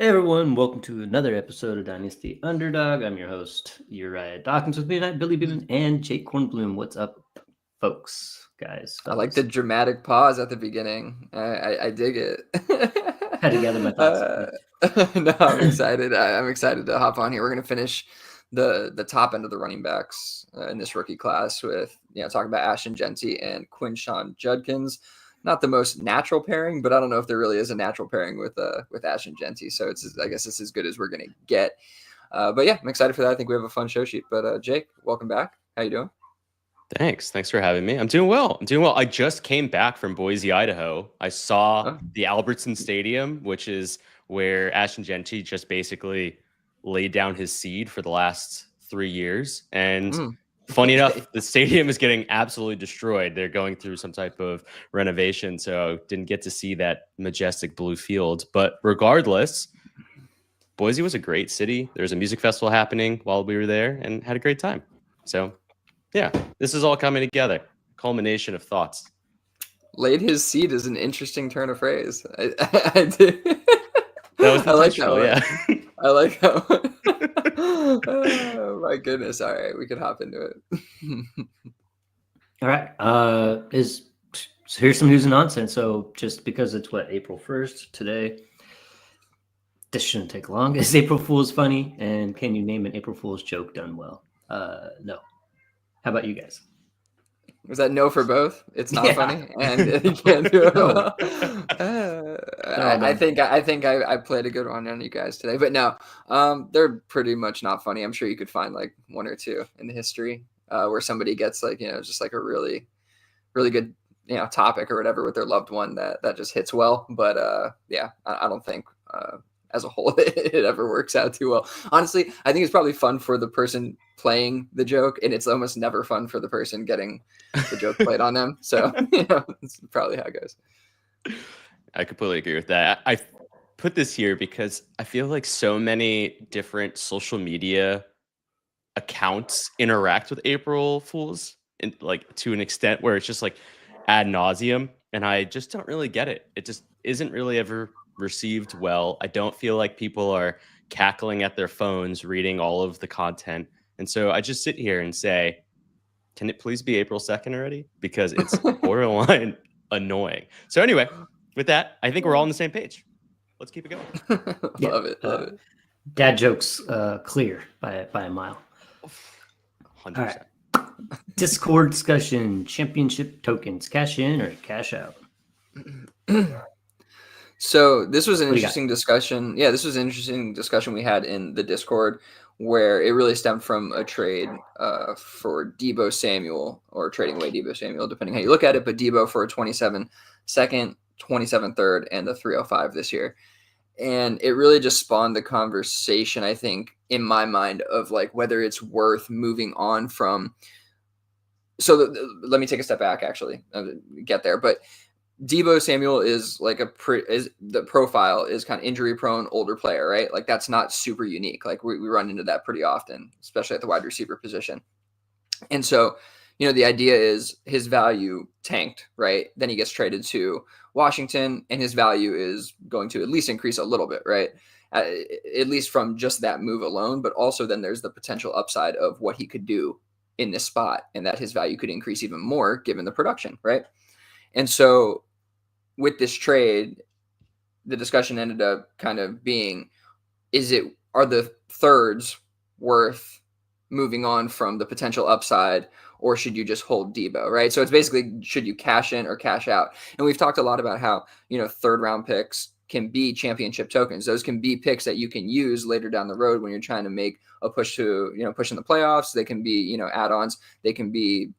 Hey everyone, welcome to another episode of Dynasty Underdog. I'm your host, Uriah Dawkins. With me tonight, Billy Beeman and Jake Kornblum. What's up, folks, guys, I like the fellas? dramatic pause at the beginning. I dig it. Had to gather my thoughts. No, I'm excited. I'm excited to hop on here. We're gonna finish the top end of the running backs in this rookie class with talking about Ashton Jeanty and Quinshon Judkins. Not the most natural pairing, but I don't know if there really is a natural pairing with Ashton Jeanty. So I guess it's as good as we're gonna get. But yeah, I'm excited for that. I think we have a fun show sheet. But Jake, welcome back. How you doing? Thanks for having me. I'm doing well. I just came back from Boise, Idaho. I saw Oh. the Albertson Stadium, which is where Ashton Jeanty just basically laid down his seed for the last 3 years. And funny enough, the stadium is getting absolutely destroyed. They're going through some type of renovation, so didn't get to see that majestic blue field. But regardless, Boise was a great city. There was a music festival happening while we were there and had a great time. So yeah, this is all coming together. Culmination of thoughts. Laid his seed is an interesting turn of phrase. I did. That was intentional, I like yeah. I like how. Oh my goodness! All right, we can hop into it. All right. So here's some news and nonsense. So just because it's April 1st today, this shouldn't take long. Is April Fool's funny? And can you name an April Fool's joke done well? No. How about you guys? Was that no for both? It's not funny, and you can't do it well. I think I played a good one on you guys today, but no, they're pretty much not funny. I'm sure you could find like one or two in the history where somebody gets just like a really, really good topic or whatever with their loved one that just hits well. But yeah, I don't think as a whole it ever works out too well. Honestly, I think it's probably fun for the person playing the joke, and it's almost never fun for the person getting the joke played on them. So it's probably how it goes. I completely agree with that. I put this here because I feel like so many different social media accounts interact with April Fools in, like to an extent where it's just like ad nauseum, and I just don't really get it. It just isn't really ever received well. I don't feel like people are cackling at their phones reading all of the content. And so I just sit here and say, can it please be April 2nd already? Because it's borderline annoying. So anyway, with that, I think we're all on the same page. Let's keep it going. Love it. Dad jokes clear by a mile. 100%. All right. Discord discussion, championship tokens, cash in or cash out? So this was an interesting discussion. Yeah, this was an interesting discussion we had in the Discord where it really stemmed from a trade for Deebo Samuel, or trading away Deebo Samuel, depending how you look at it, but Deebo for a 27 second, 27 third, and a 305 this year. And it really just spawned the conversation, I think, in my mind of like whether it's worth moving on from. So let me take a step back, actually, get there. But Deebo Samuel is like the profile is kind of injury prone, older player, right? Like that's not super unique. Like we run into that pretty often, especially at the wide receiver position. And so, the idea is his value tanked, right? Then he gets traded to Washington and his value is going to at least increase a little bit, right? At least from just that move alone, but also then there's the potential upside of what he could do in this spot and that his value could increase even more given the production, right? And so with this trade, the discussion ended up kind of being, are the thirds worth moving on from the potential upside, or should you just hold Deebo, right? So it's basically, should you cash in or cash out? And we've talked a lot about how, third round picks can be championship tokens. Those can be picks that you can use later down the road when you're trying to make a push to, push in the playoffs. They can be, add-ons. They can be,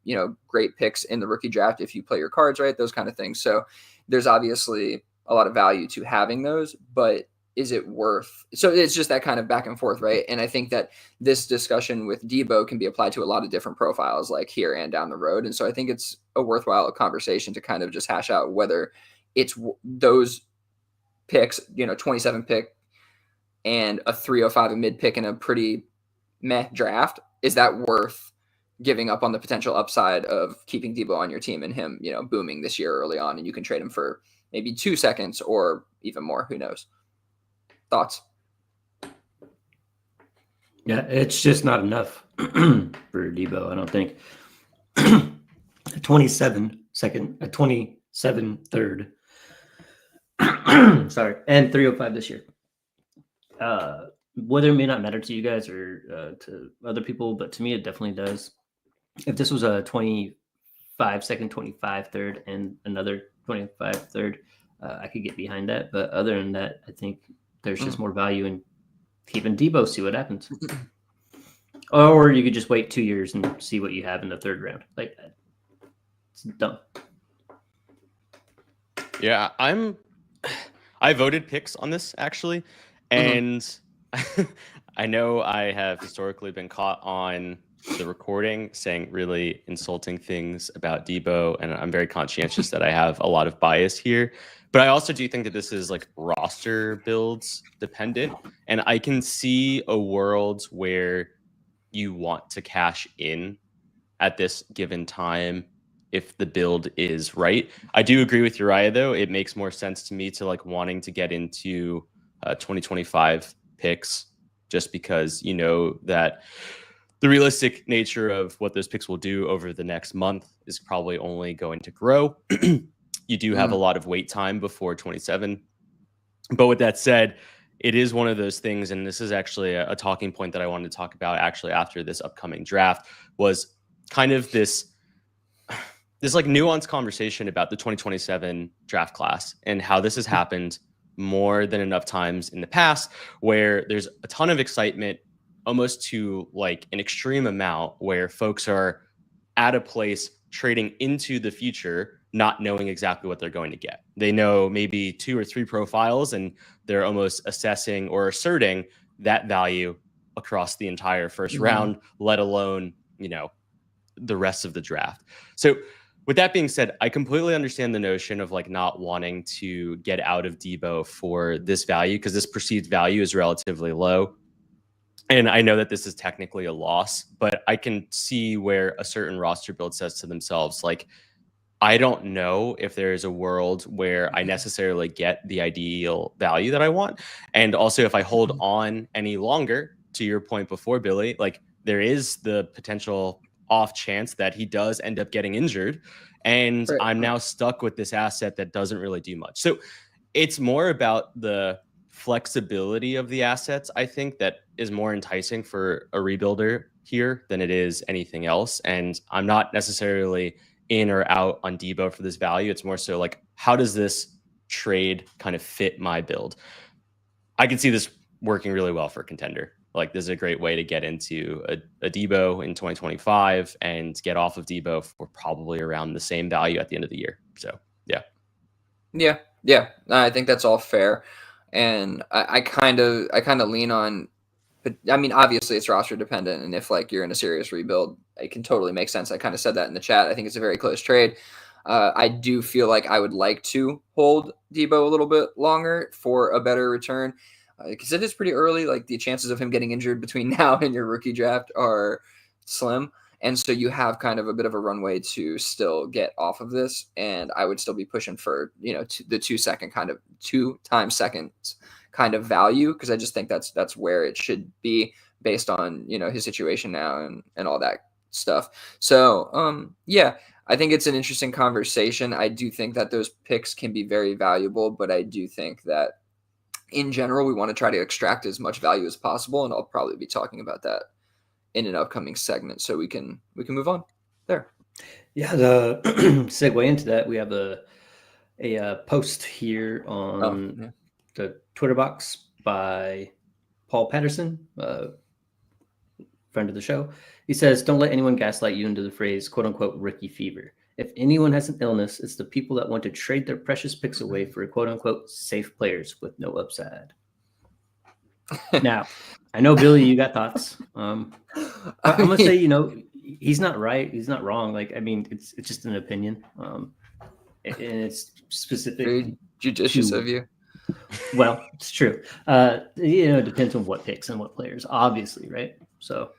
great picks in the rookie draft if you play your cards right, those kind of things. So there's obviously a lot of value to having those, but is it worth? So it's just that kind of back and forth, right? And I think that this discussion with Deebo can be applied to a lot of different profiles, like here and down the road. And so I think it's a worthwhile conversation to kind of just hash out whether it's those picks, 27 pick and a 305, a mid pick, and a pretty meh draft. Is that worth giving up on the potential upside of keeping Deebo on your team and him, booming this year early on, and you can trade him for maybe 2 seconds or even more? Who knows? Thoughts? Yeah, it's just not enough for Debo, I don't think. A 27 second, a 27 third. Sorry, and 305 this year. Whether it may not matter to you guys or to other people, but to me it definitely does. If this was a 25 second, 25 third, and another 25 third, I could get behind that. But other than that, I think there's just more value in keeping Debo, see what happens. Or you could just wait 2 years and see what you have in the third round. Like, it's dumb. Yeah, I voted picks on this actually, and I know I have historically been caught on the recording saying really insulting things about Debo, and I'm very conscientious that I have a lot of bias here. But I also do think that this is like roster builds dependent, and I can see a world where you want to cash in at this given time if the build is right. I do agree with Uriah though. It makes more sense to me to like wanting to get into 2025 picks just because you know that the realistic nature of what those picks will do over the next month is probably only going to grow. You do have a lot of wait time before 27. But with that said, it is one of those things, and this is actually a talking point that I wanted to talk about actually after this upcoming draft, was kind of this like nuanced conversation about the 2027 draft class and how this has happened more than enough times in the past where there's a ton of excitement almost to like an extreme amount where folks are at a place trading into the future not knowing exactly what they're going to get. They know maybe 2 or 3 profiles and they're almost assessing or asserting that value across the entire first round, let alone, you know, the rest of the draft. So with that being said, I completely understand the notion of like not wanting to get out of Debo for this value because this perceived value is relatively low. And I know that this is technically a loss, but I can see where a certain roster build says to themselves, like, I don't know if there is a world where I necessarily get the ideal value that I want. And also, if I hold on any longer, to your point before, Billy, like there is the potential off chance that he does end up getting injured. And I'm now stuck with this asset that doesn't really do much. So it's more about the flexibility of the assets, I think, that is more enticing for a rebuilder here than it is anything else. And I'm not necessarily in or out on Debo for this value. It's more so like, how does this trade kind of fit my build? I can see this working really well for a contender. Like this is a great way to get into a Debo in 2025 and get off of Debo for probably around the same value at the end of the year. So yeah. I think that's all fair. And I kind of lean on, but I mean, obviously it's roster dependent. And if like you're in a serious rebuild, it can totally make sense. I kind of said that in the chat. I think it's a very close trade. I do feel like I would like to hold Debo a little bit longer for a better return because it is pretty early. Like the chances of him getting injured between now and your rookie draft are slim. And so you have kind of a bit of a runway to still get off of this. And I would still be pushing for, you know, the 2 times seconds kind of value. Cause I just think that's where it should be based on, you know, his situation now and all that stuff. So, yeah, I think it's an interesting conversation. I do think that those picks can be very valuable, but I do think that in general, we want to try to extract as much value as possible. And I'll probably be talking about that in an upcoming segment, so we can move on there. Yeah, the segue into that, we have a post here on the Twitter box by Paul Patterson, friend of the show. He says, "Don't let anyone gaslight you into the phrase "quote unquote" rookie fever. If anyone has an illness, it's the people that want to trade their precious picks away for "quote unquote" safe players with no upside." Now, I know, Billy, you got thoughts. I'm gonna say, you know, he's not right. He's not wrong. Like, I mean, it's just an opinion, and it's specific. Very judicious of you. Well, it's true. You know, it depends on what picks and what players, obviously, right? So,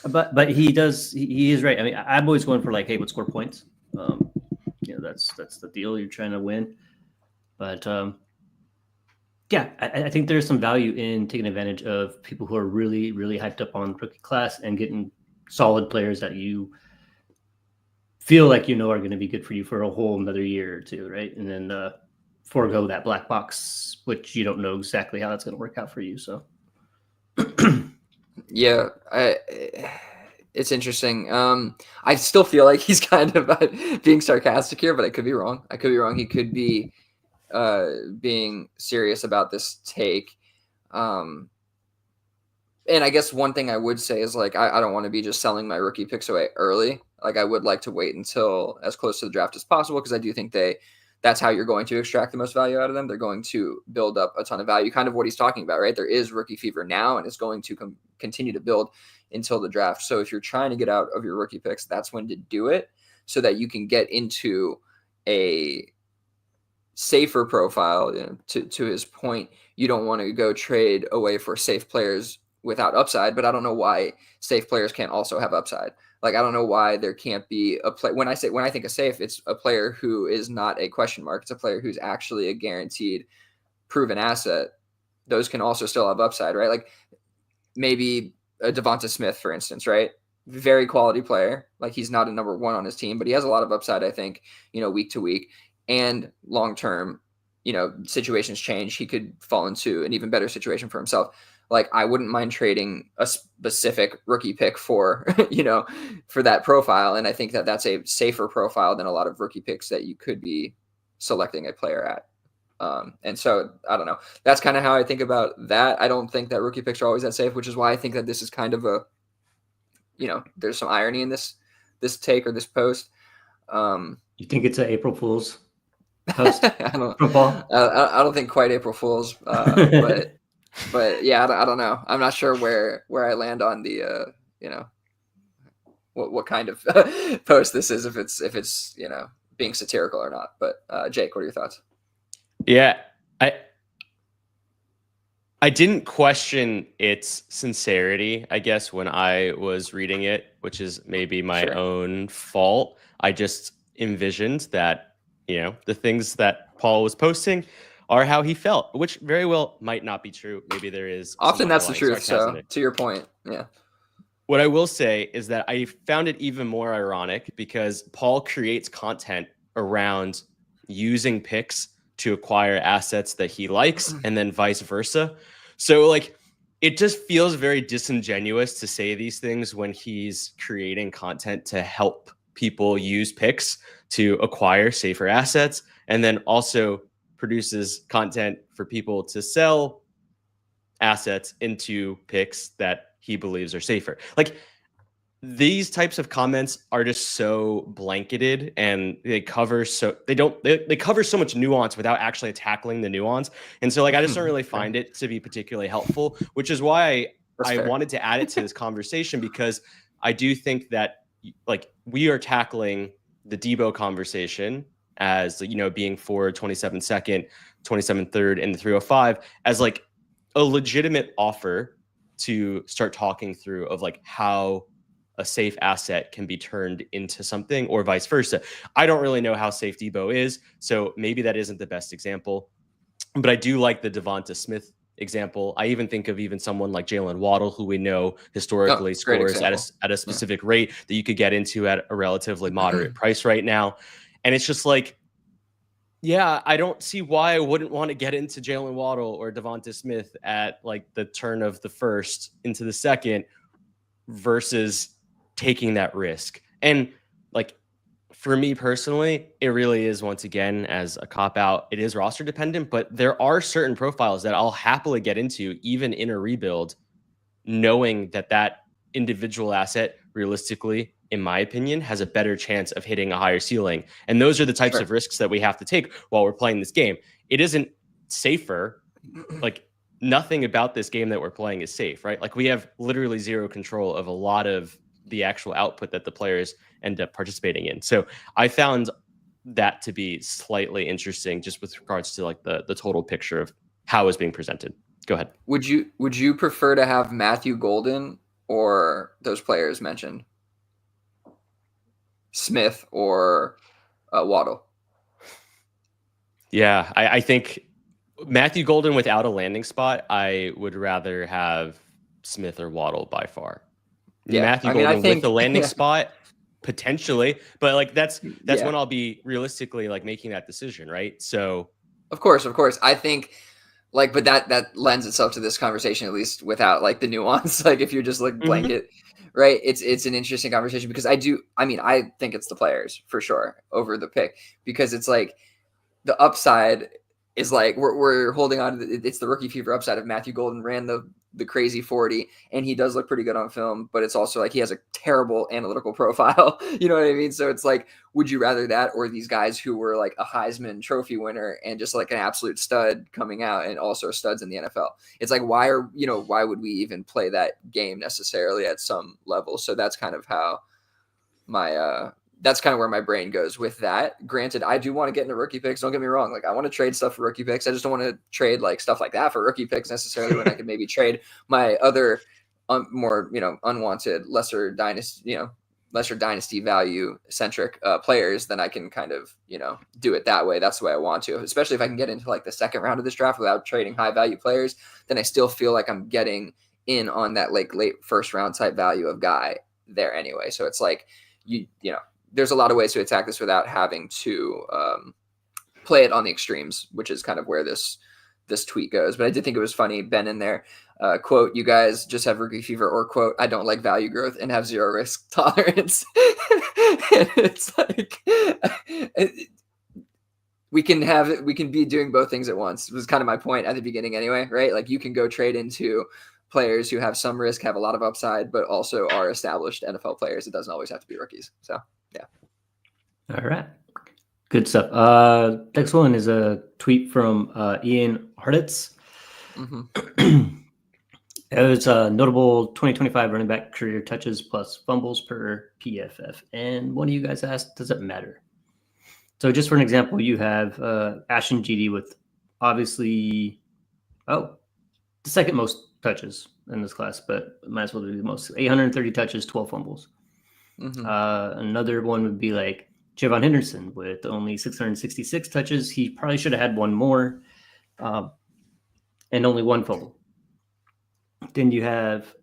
but he is right. I mean, I'm always going for like, hey, would score points. You know, that's the deal. You're trying to win, but Yeah, I think there's some value in taking advantage of people who are really, really hyped up on rookie class and getting solid players that you feel like are going to be good for you for a whole another year or two, right? And then forego that black box, which you don't know exactly how that's going to work out for you. So, yeah, it's interesting. I still feel like he's kind of being sarcastic here, but I could be wrong. He could be being serious about this take. And I guess one thing I would say is like I don't want to be just selling my rookie picks away early. Like I would like to wait until as close to the draft as possible, because I do think that's how you're going to extract the most value out of them. They're going to build up a ton of value, kind of what he's talking about, right? There is rookie fever now, and it's going to continue to build until the draft. So if you're trying to get out of your rookie picks, that's when to do it, so that you can get into a safer profile. To his point, you don't want to go trade away for safe players without upside, but I don't know why safe players can't also have upside. Like, I don't know why there can't be a play. When I think of safe, it's a player who is not a question mark. It's a player who's actually a guaranteed proven asset. Those can also still have upside, right? Like maybe a Devonta Smith, for instance, right? Very quality player. Like he's not a number one on his team, but he has a lot of upside, I think, week to week and long-term, situations change. He could fall into an even better situation for himself. Like I wouldn't mind trading a specific rookie pick for, for that profile. And I think that that's a safer profile than a lot of rookie picks that you could be selecting a player at. And so I don't know. That's kind of how I think about that. I don't think that rookie picks are always that safe, which is why I think that this is kind of there's some irony in this take or this post. You think it's an April Fool's post? I don't think quite April Fool's, but yeah, I don't know. I'm not sure where I land on the what kind of post this is, if it's being satirical or not. But Jake, what are your thoughts? Yeah, I didn't question its sincerity, I guess, when I was reading it, which is maybe my own fault. I just envisioned that, the things that Paul was posting are how he felt, which very well might not be true. Maybe there is often that's the truth. So to your point, yeah. What I will say is that I found it even more ironic because Paul creates content around using picks to acquire assets that he likes and then vice versa. So like, it just feels very disingenuous to say these things when he's creating content to help people use picks to acquire safer assets, and then also produces content for people to sell assets into picks that he believes are safer. Like, these types of comments are just so blanketed, and they cover so much nuance without actually tackling the nuance. And so like, I just don't really find it to be particularly helpful, which is why I wanted to add it to this conversation, because I do think that like we are tackling the Debo conversation as, being for 27 second, 27 third, and the 305 as like a legitimate offer to start talking through of like how a safe asset can be turned into something, or vice versa. I don't really know how safe Debo is, so maybe that isn't the best example, but I do like the Devonta Smith example. I even think of someone like Jalen Waddle, who we know historically scores at a specific rate that you could get into at a relatively moderate price right now. And it's just like, yeah, I don't see why I wouldn't want to get into Jalen Waddle or Devonta Smith at like the turn of the first into the second versus taking that risk. And like, for me personally, it really is, once again, as a cop-out, it is roster dependent, but there are certain profiles that I'll happily get into even in a rebuild, knowing that that individual asset realistically, in my opinion, has a better chance of hitting a higher ceiling. And those are the types of risks that we have to take while we're playing this game. It isn't safer. Like, nothing about this game that we're playing is safe, right? Like, we have literally zero control of a lot of the actual output that the players end up participating in. So I found that to be slightly interesting, just with regards to like the total picture of how it's being presented. Go ahead. Would you prefer to have Matthew Golden or those players mentioned, Smith or Waddle? Yeah, I think Matthew Golden without a landing spot, I would rather have Smith or Waddle by far. Yeah, Matthew I mean, Golden I think with the landing spot, potentially, but like that's yeah. when I'll be realistically like making that decision, right? So Of course. I think like, but that lends itself to this conversation, at least without like the nuance. Like if you're just like blanket, right? It's an interesting conversation because I think it's the players for sure over the pick, because it's like the upside is like we're holding on to it's the rookie fever upside of Matthew Golden ran the crazy 40, and he does look pretty good on film, but it's also like he has a terrible analytical profile. You know what I mean? So it's like, would you rather that or these guys who were like a Heisman Trophy winner and just like an absolute stud coming out and also studs in the NFL? It's like, why would we even play that game necessarily at some level? So that's kind of how that's kind of where my brain goes with that. Granted, I do want to get into rookie picks. Don't get me wrong. Like I want to trade stuff for rookie picks. I just don't want to trade like stuff like that for rookie picks necessarily when I could maybe trade my other more, unwanted, lesser dynasty value centric players. Then I can kind of, do it that way. That's the way I want to, especially if I can get into like the second round of this draft without trading high value players, then I still feel like I'm getting in on that like late first round type value of guy there anyway. So it's like, there's a lot of ways to attack this without having to play it on the extremes, which is kind of where this tweet goes. But I did think it was funny, Ben in there, quote, "You guys just have rookie fever," or quote, "I don't like value growth and have zero risk tolerance." And it's like we can be doing both things at once. It was kind of my point at the beginning anyway, right? Like you can go trade into players who have some risk, have a lot of upside, but also are established NFL players. It doesn't always have to be rookies. So yeah. All right. Good stuff. Next one is a tweet from Ian Harditz. Mm-hmm. It was a notable 2025 running back career touches plus fumbles per PFF. And one of you guys asked, does it matter? So just for an example, you have Ashton Jeanty with obviously, the second most touches in this class, but might as well do the most. 830 touches, 12 fumbles. Mm-hmm. Another one would be like Javon Henderson with only 666 touches. He probably should have had one more, and only one fumble. Then you have,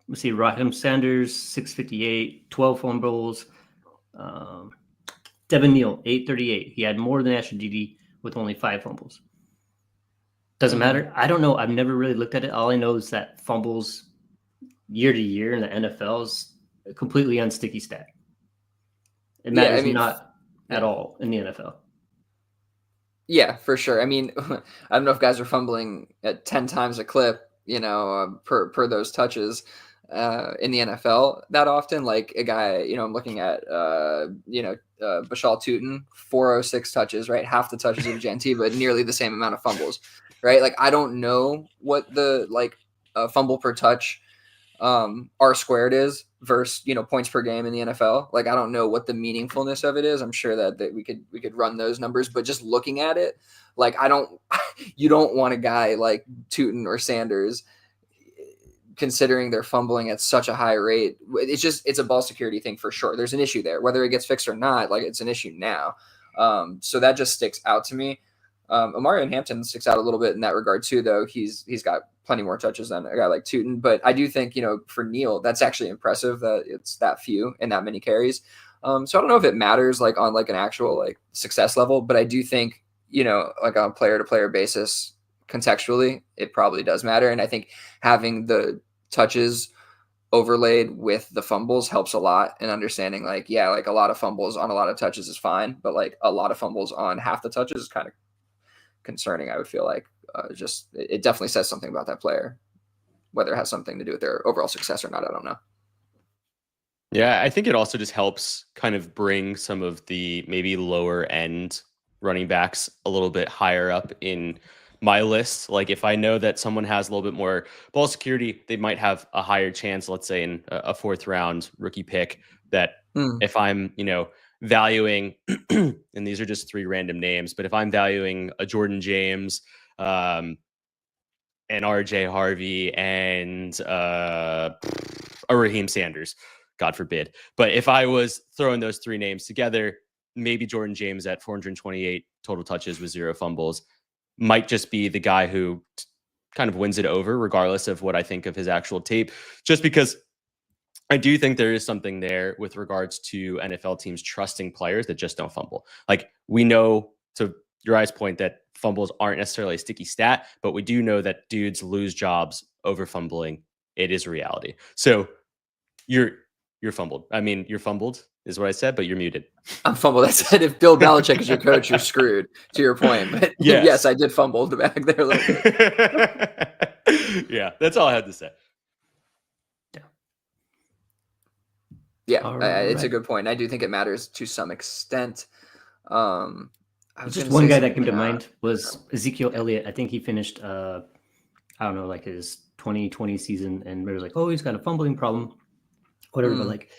let's see, Raheem Sanders, 658, 12 fumbles. Devin Neal, 838. He had more than Ashton Jeanty with only 5 fumbles. Doesn't matter. I don't know. I've never really looked at it. All I know is that fumbles year to year in the NFL is a completely unsticky stat. It matters not at all in the NFL. Yeah, for sure. I mean, I don't know if guys are fumbling at 10 times a clip, per those touches in the NFL that often. Like a guy, I'm looking at, Bashal Tutin, 406 touches, right? Half the touches of Jeanty, but nearly the same amount of fumbles, right? Like, I don't know what the fumble per touch R squared is versus points per game in the NFL. Like I don't know what the meaningfulness of it is. I'm sure that we could run those numbers, but just looking at it, like you don't want a guy like Tutin or Sanders considering they're fumbling at such a high rate. It's a ball security thing for sure. There's an issue there, whether it gets fixed or not. Like it's an issue now. So that just sticks out to me. Omarion Hampton sticks out a little bit in that regard too, though. He's got plenty more touches than a guy like Tutin, but I do think, for Neal, that's actually impressive that it's that few and that many carries. So I don't know if it matters like on like an actual like success level, but I do think, like on a player to player basis, contextually, it probably does matter. And I think having the touches overlaid with the fumbles helps a lot in understanding like, yeah, like a lot of fumbles on a lot of touches is fine, but like a lot of fumbles on half the touches is kind of concerning. I would feel like it definitely says something about that player, whether it has something to do with their overall success or not. I don't know. Yeah, I think it also just helps kind of bring some of the maybe lower end running backs a little bit higher up in my list. Like if I know that someone has a little bit more ball security, they might have a higher chance, let's say in a 4th round rookie pick, that if I'm, valuing, and these are just 3 random names, but if I'm valuing a Jordan James, and RJ Harvey and a Raheem Sanders, God forbid. But if I was throwing those 3 names together, maybe Jordan James at 428 total touches with 0 fumbles might just be the guy who kind of wins it over, regardless of what I think of his actual tape, just because I do think there is something there with regards to NFL teams trusting players that just don't fumble. Like, we know, to Uriah's point, that fumbles aren't necessarily a sticky stat, but we do know that dudes lose jobs over fumbling. It is a reality. So you're fumbled. I mean, you're fumbled is what I said, but you're muted. I'm fumbled. I said if Bill Belichick is your coach, you're screwed, to your point. But yes, I did fumble the back there a little bit. Yeah, that's all I had to say. Yeah, it's a good point. I do think it matters to some extent. Just one guy that came to mind was Ezekiel Elliott. I think he finished, I don't know, like his 2020 season, and there was like, oh, he's got a fumbling problem, whatever. But like,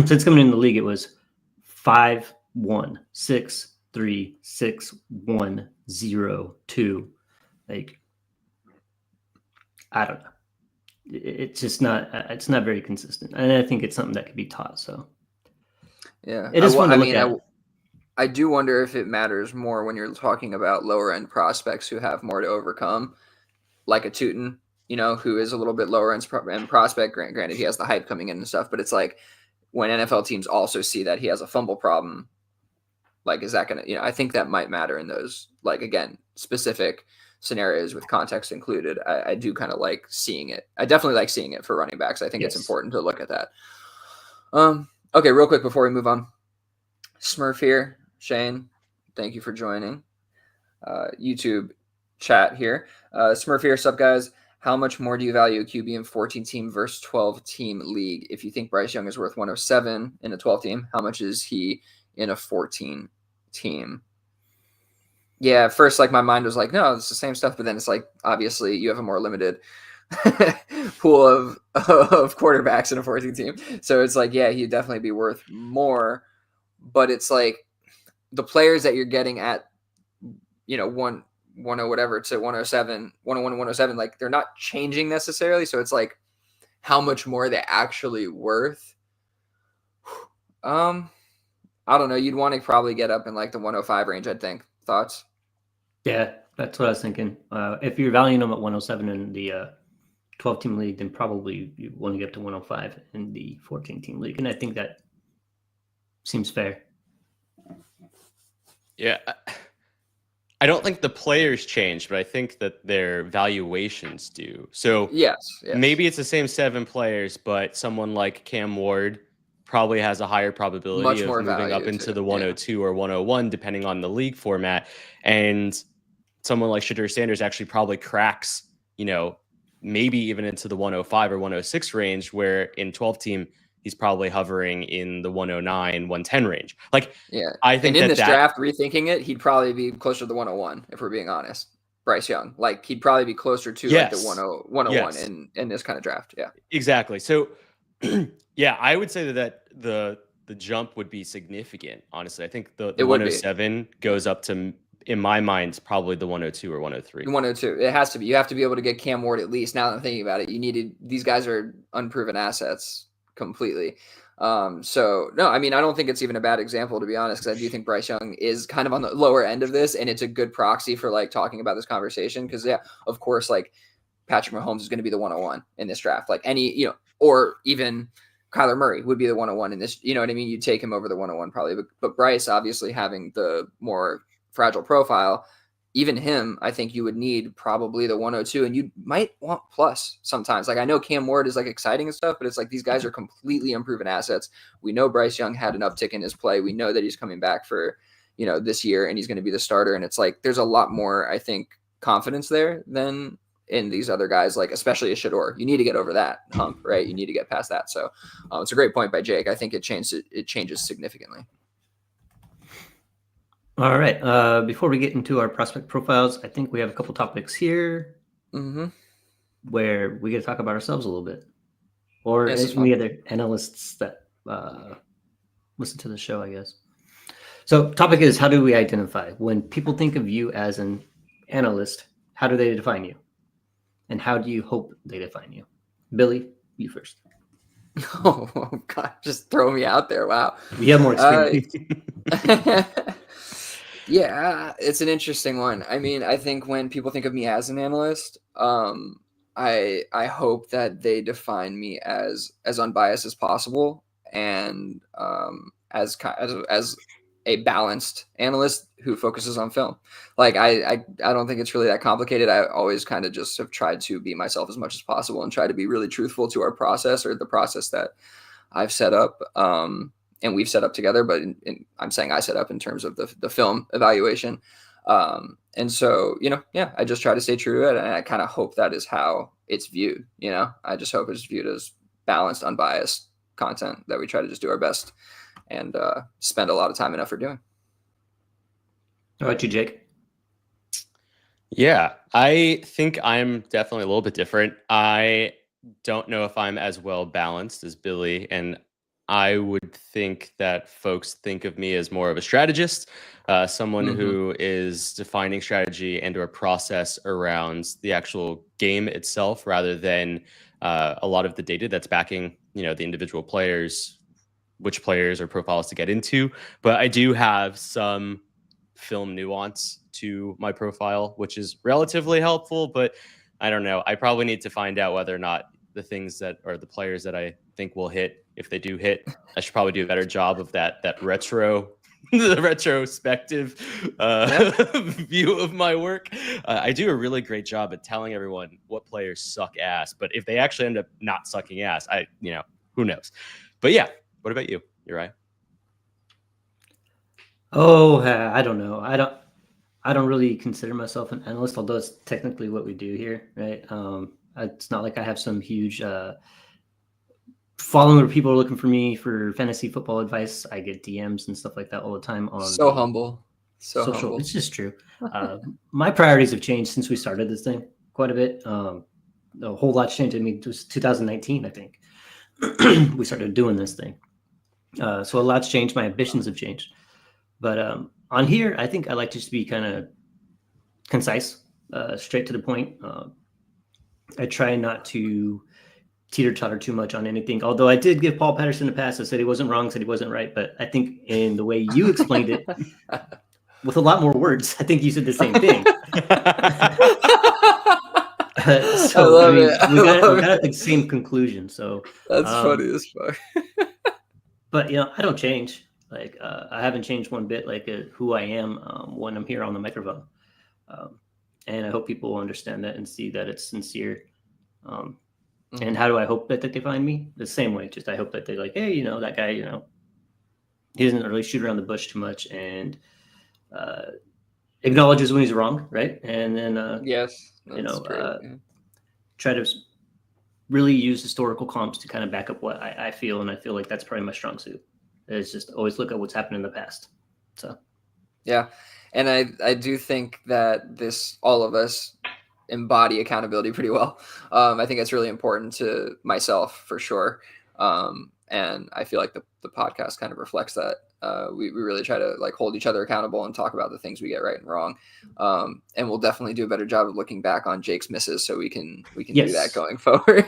since coming in the league, it was 5, 1, 6, 3, 6, 1, 0, 2. Like, I don't know. It's just not. It's not very consistent, and I think it's something that could be taught. So, yeah, it is fun to look at. I do wonder if it matters more when you're talking about lower end prospects who have more to overcome, like a Tootin, who is a little bit lower end prospect. Granted, he has the hype coming in and stuff, but it's like when NFL teams also see that he has a fumble problem, like, is that going to, I think that might matter in those, like, again, specific scenarios with context included. I do kind of like seeing it. I definitely like seeing it for running backs. I think it's important to look at that. Okay, real quick before we move on. Smurf here. Shane, thank you for joining. YouTube chat here. Smurf here. Sup, guys? How much more do you value a QB in 14-team versus 12-team league? If you think Bryce Young is worth 107 in a 12-team, how much is he in a 14-team? Yeah, at first, like, my mind was like, no, it's the same stuff. But then it's like, obviously, you have a more limited pool of quarterbacks in a 14-team. So it's like, yeah, he'd definitely be worth more. But it's like the players that you're getting at, 110 whatever to 107, 101 to 107, like, they're not changing necessarily. So it's like, how much more are they actually worth? I don't know. You'd want to probably get up in like the 105 range, I think. Thoughts? Yeah, that's what I was thinking. If you're valuing them at 107 in the 12-team league, then probably you want to get up to 105 in the 14-team league. And I think that seems fair. Yeah. I don't think the players change, but I think that their valuations do. So yes. Maybe it's the same 7 players, but someone like Cam Ward probably has a higher probability of moving up into the 102 or 101, depending on the league format. And someone like Shadur Sanders actually probably cracks, maybe even into the 105 or 106 range, where in 12-team, he's probably hovering in the 109, 110 range. Like, yeah, I think in this draft, rethinking it, he'd probably be closer to the 101, if we're being honest. Bryce Young, like, he'd probably be closer to like the 101 in this kind of draft. Yeah, exactly. So, yeah, I would say that the jump would be significant. Honestly, I think the 107 goes up to, in my mind, probably the 102 or 103. 102. It has to be. You have to be able to get Cam Ward at least. Now that I'm thinking about it, these guys are unproven assets completely. So no, I mean, I don't think it's even a bad example, to be honest, because I do think Bryce Young is kind of on the lower end of this, and it's a good proxy for like talking about this conversation. Because yeah, of course, like Patrick Mahomes is going to be the 101 in this draft. Like any, or even Kyler Murray would be the 101 in this. You know what I mean? You'd take him over the 101 probably, but Bryce obviously having the more fragile profile. Even him, I think you would need probably the 102, and you might want plus sometimes. Like, I know Cam Ward is like exciting and stuff, but it's like these guys are completely unproven assets. We know Bryce Young had an uptick in his play. We know that he's coming back for, this year, and he's going to be the starter. And it's like, there's a lot more, I think, confidence there than in these other guys, like especially a Shador. You need to get over that hump, right? You need to get past that. So it's a great point by Jake. I think it changes significantly. All right. Before we get into our prospect profiles, I think we have a couple topics here where we get to talk about ourselves a little bit, or any other analysts that listen to the show, I guess. So topic is, how do we identify when people think of you as an analyst? How do they define you? And how do you hope they define you? Billy, you first. Oh God, just throw me out there. Wow. We have more experience. Yeah, it's an interesting one. I mean, I think when people think of me as an analyst, I hope that they define me as unbiased as possible, and as a balanced analyst who focuses on film. Like I don't think it's really that complicated. I always kind of just have tried to be myself as much as possible and try to be really truthful to our process, or the process that I've set up. And we've set up together, but I'm saying I set up in terms of the film evaluation. And so, yeah, I just try to stay true to it. And I kind of hope that is how it's viewed. I just hope it's viewed as balanced, unbiased content that we try to just do our best and spend a lot of time and effort doing. How about you, Jake? Yeah, I think I'm definitely a little bit different. I don't know if I'm as well balanced as Billy, and I would think that folks think of me as more of a strategist, someone who is defining strategy and or process around the actual game itself, rather than a lot of the data that's backing, the individual players, which players or profiles to get into. But I do have some film nuance to my profile, which is relatively helpful. But I don't know. I probably need to find out whether or not the things that are the players that I think will hit, if they do hit, I should probably do a better job of that the retrospective view of my work. I do a really great job at telling everyone what players suck ass, but if they actually end up not sucking ass, who knows? But yeah, what about you, Uri? Oh, I don't know. I don't really consider myself an analyst, although it's technically what we do here, right? It's not like I have some huge following where people are looking for me for fantasy football advice. I get DMs and stuff like that all the time on humble. So social. humble. It's just true. My priorities have changed since we started this thing quite a bit. A whole lot's changed. I mean, it was 2019, I think. We started doing this thing. So a lot's changed. My ambitions have changed. But on here, I think I like to just be kind of concise, straight to the point. I try not to teeter-totter too much on anything. Although I did give Paul Patterson a pass. I said he wasn't wrong, said he wasn't right. But I think in the way you explained it, with a lot more words, I think you said the same thing. So I mean, we got at the same conclusion. So that's funny as fuck. But I don't change. Like I haven't changed one bit. Like who I am when I'm here on the microphone, and I hope people will understand that and see that it's sincere. And how do I hope that they find me? The same way. Just I hope that they're like, hey, that guy, he doesn't really shoot around the bush too much and acknowledges when he's wrong, right? And then yes, try to really use historical comps to kind of back up what I feel, and I feel like that's probably my strong suit. It's just always look at what's happened in the past. So yeah, and I do think that all of us embody accountability pretty well. I think it's really important to myself for sure, and I feel like the podcast kind of reflects that. We really try to like hold each other accountable and talk about the things we get right and wrong, and we'll definitely do a better job of looking back on Jake's misses so we can do that going forward.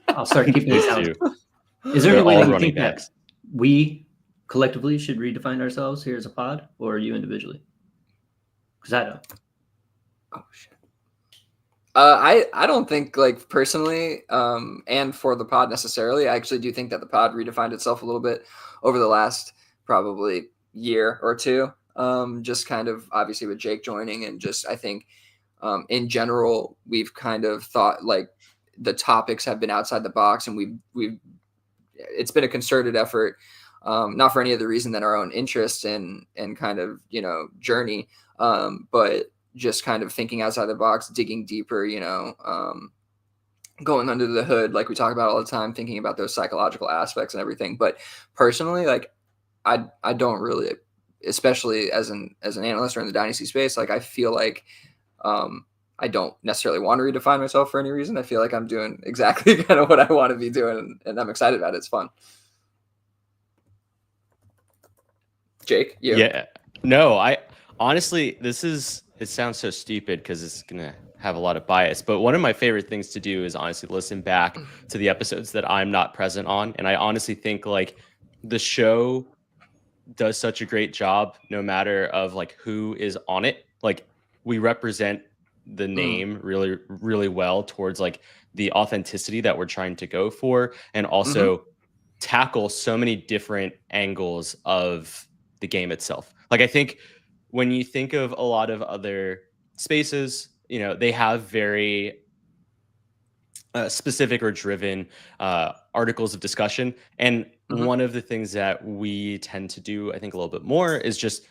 I'll start keeping this out. Is there any way that you think that we collectively should redefine ourselves here as a pod, or you individually? Because I don't. Oh shit. I don't think like personally, and for the pod necessarily. I actually do think that the pod redefined itself a little bit over the last probably year or two. Just kind of obviously with Jake joining, and just I think in general we've kind of thought like the topics have been outside the box, and we've it's been a concerted effort. Not for any other reason than our own interest and kind of, journey, but just kind of thinking outside the box, digging deeper, going under the hood, like we talk about all the time, thinking about those psychological aspects and everything. But personally, like I don't really, especially as an analyst or in the Dynasty space, like I feel like I don't necessarily want to redefine myself for any reason. I feel like I'm doing exactly kind of what I want to be doing, and I'm excited about it. It's fun. Jake, you? Yeah, no, I honestly, it sounds so stupid because it's gonna have a lot of bias, but one of my favorite things to do is honestly listen back to the episodes that I'm not present on, and I honestly think like the show does such a great job, no matter of like who is on it. Like we represent the name really, really well towards like the authenticity that we're trying to go for, and also tackle so many different angles of the game itself. Like I think when you think of a lot of other spaces, you know, they have very specific or driven articles of discussion. And one of the things that we tend to do, I think, a little bit more is just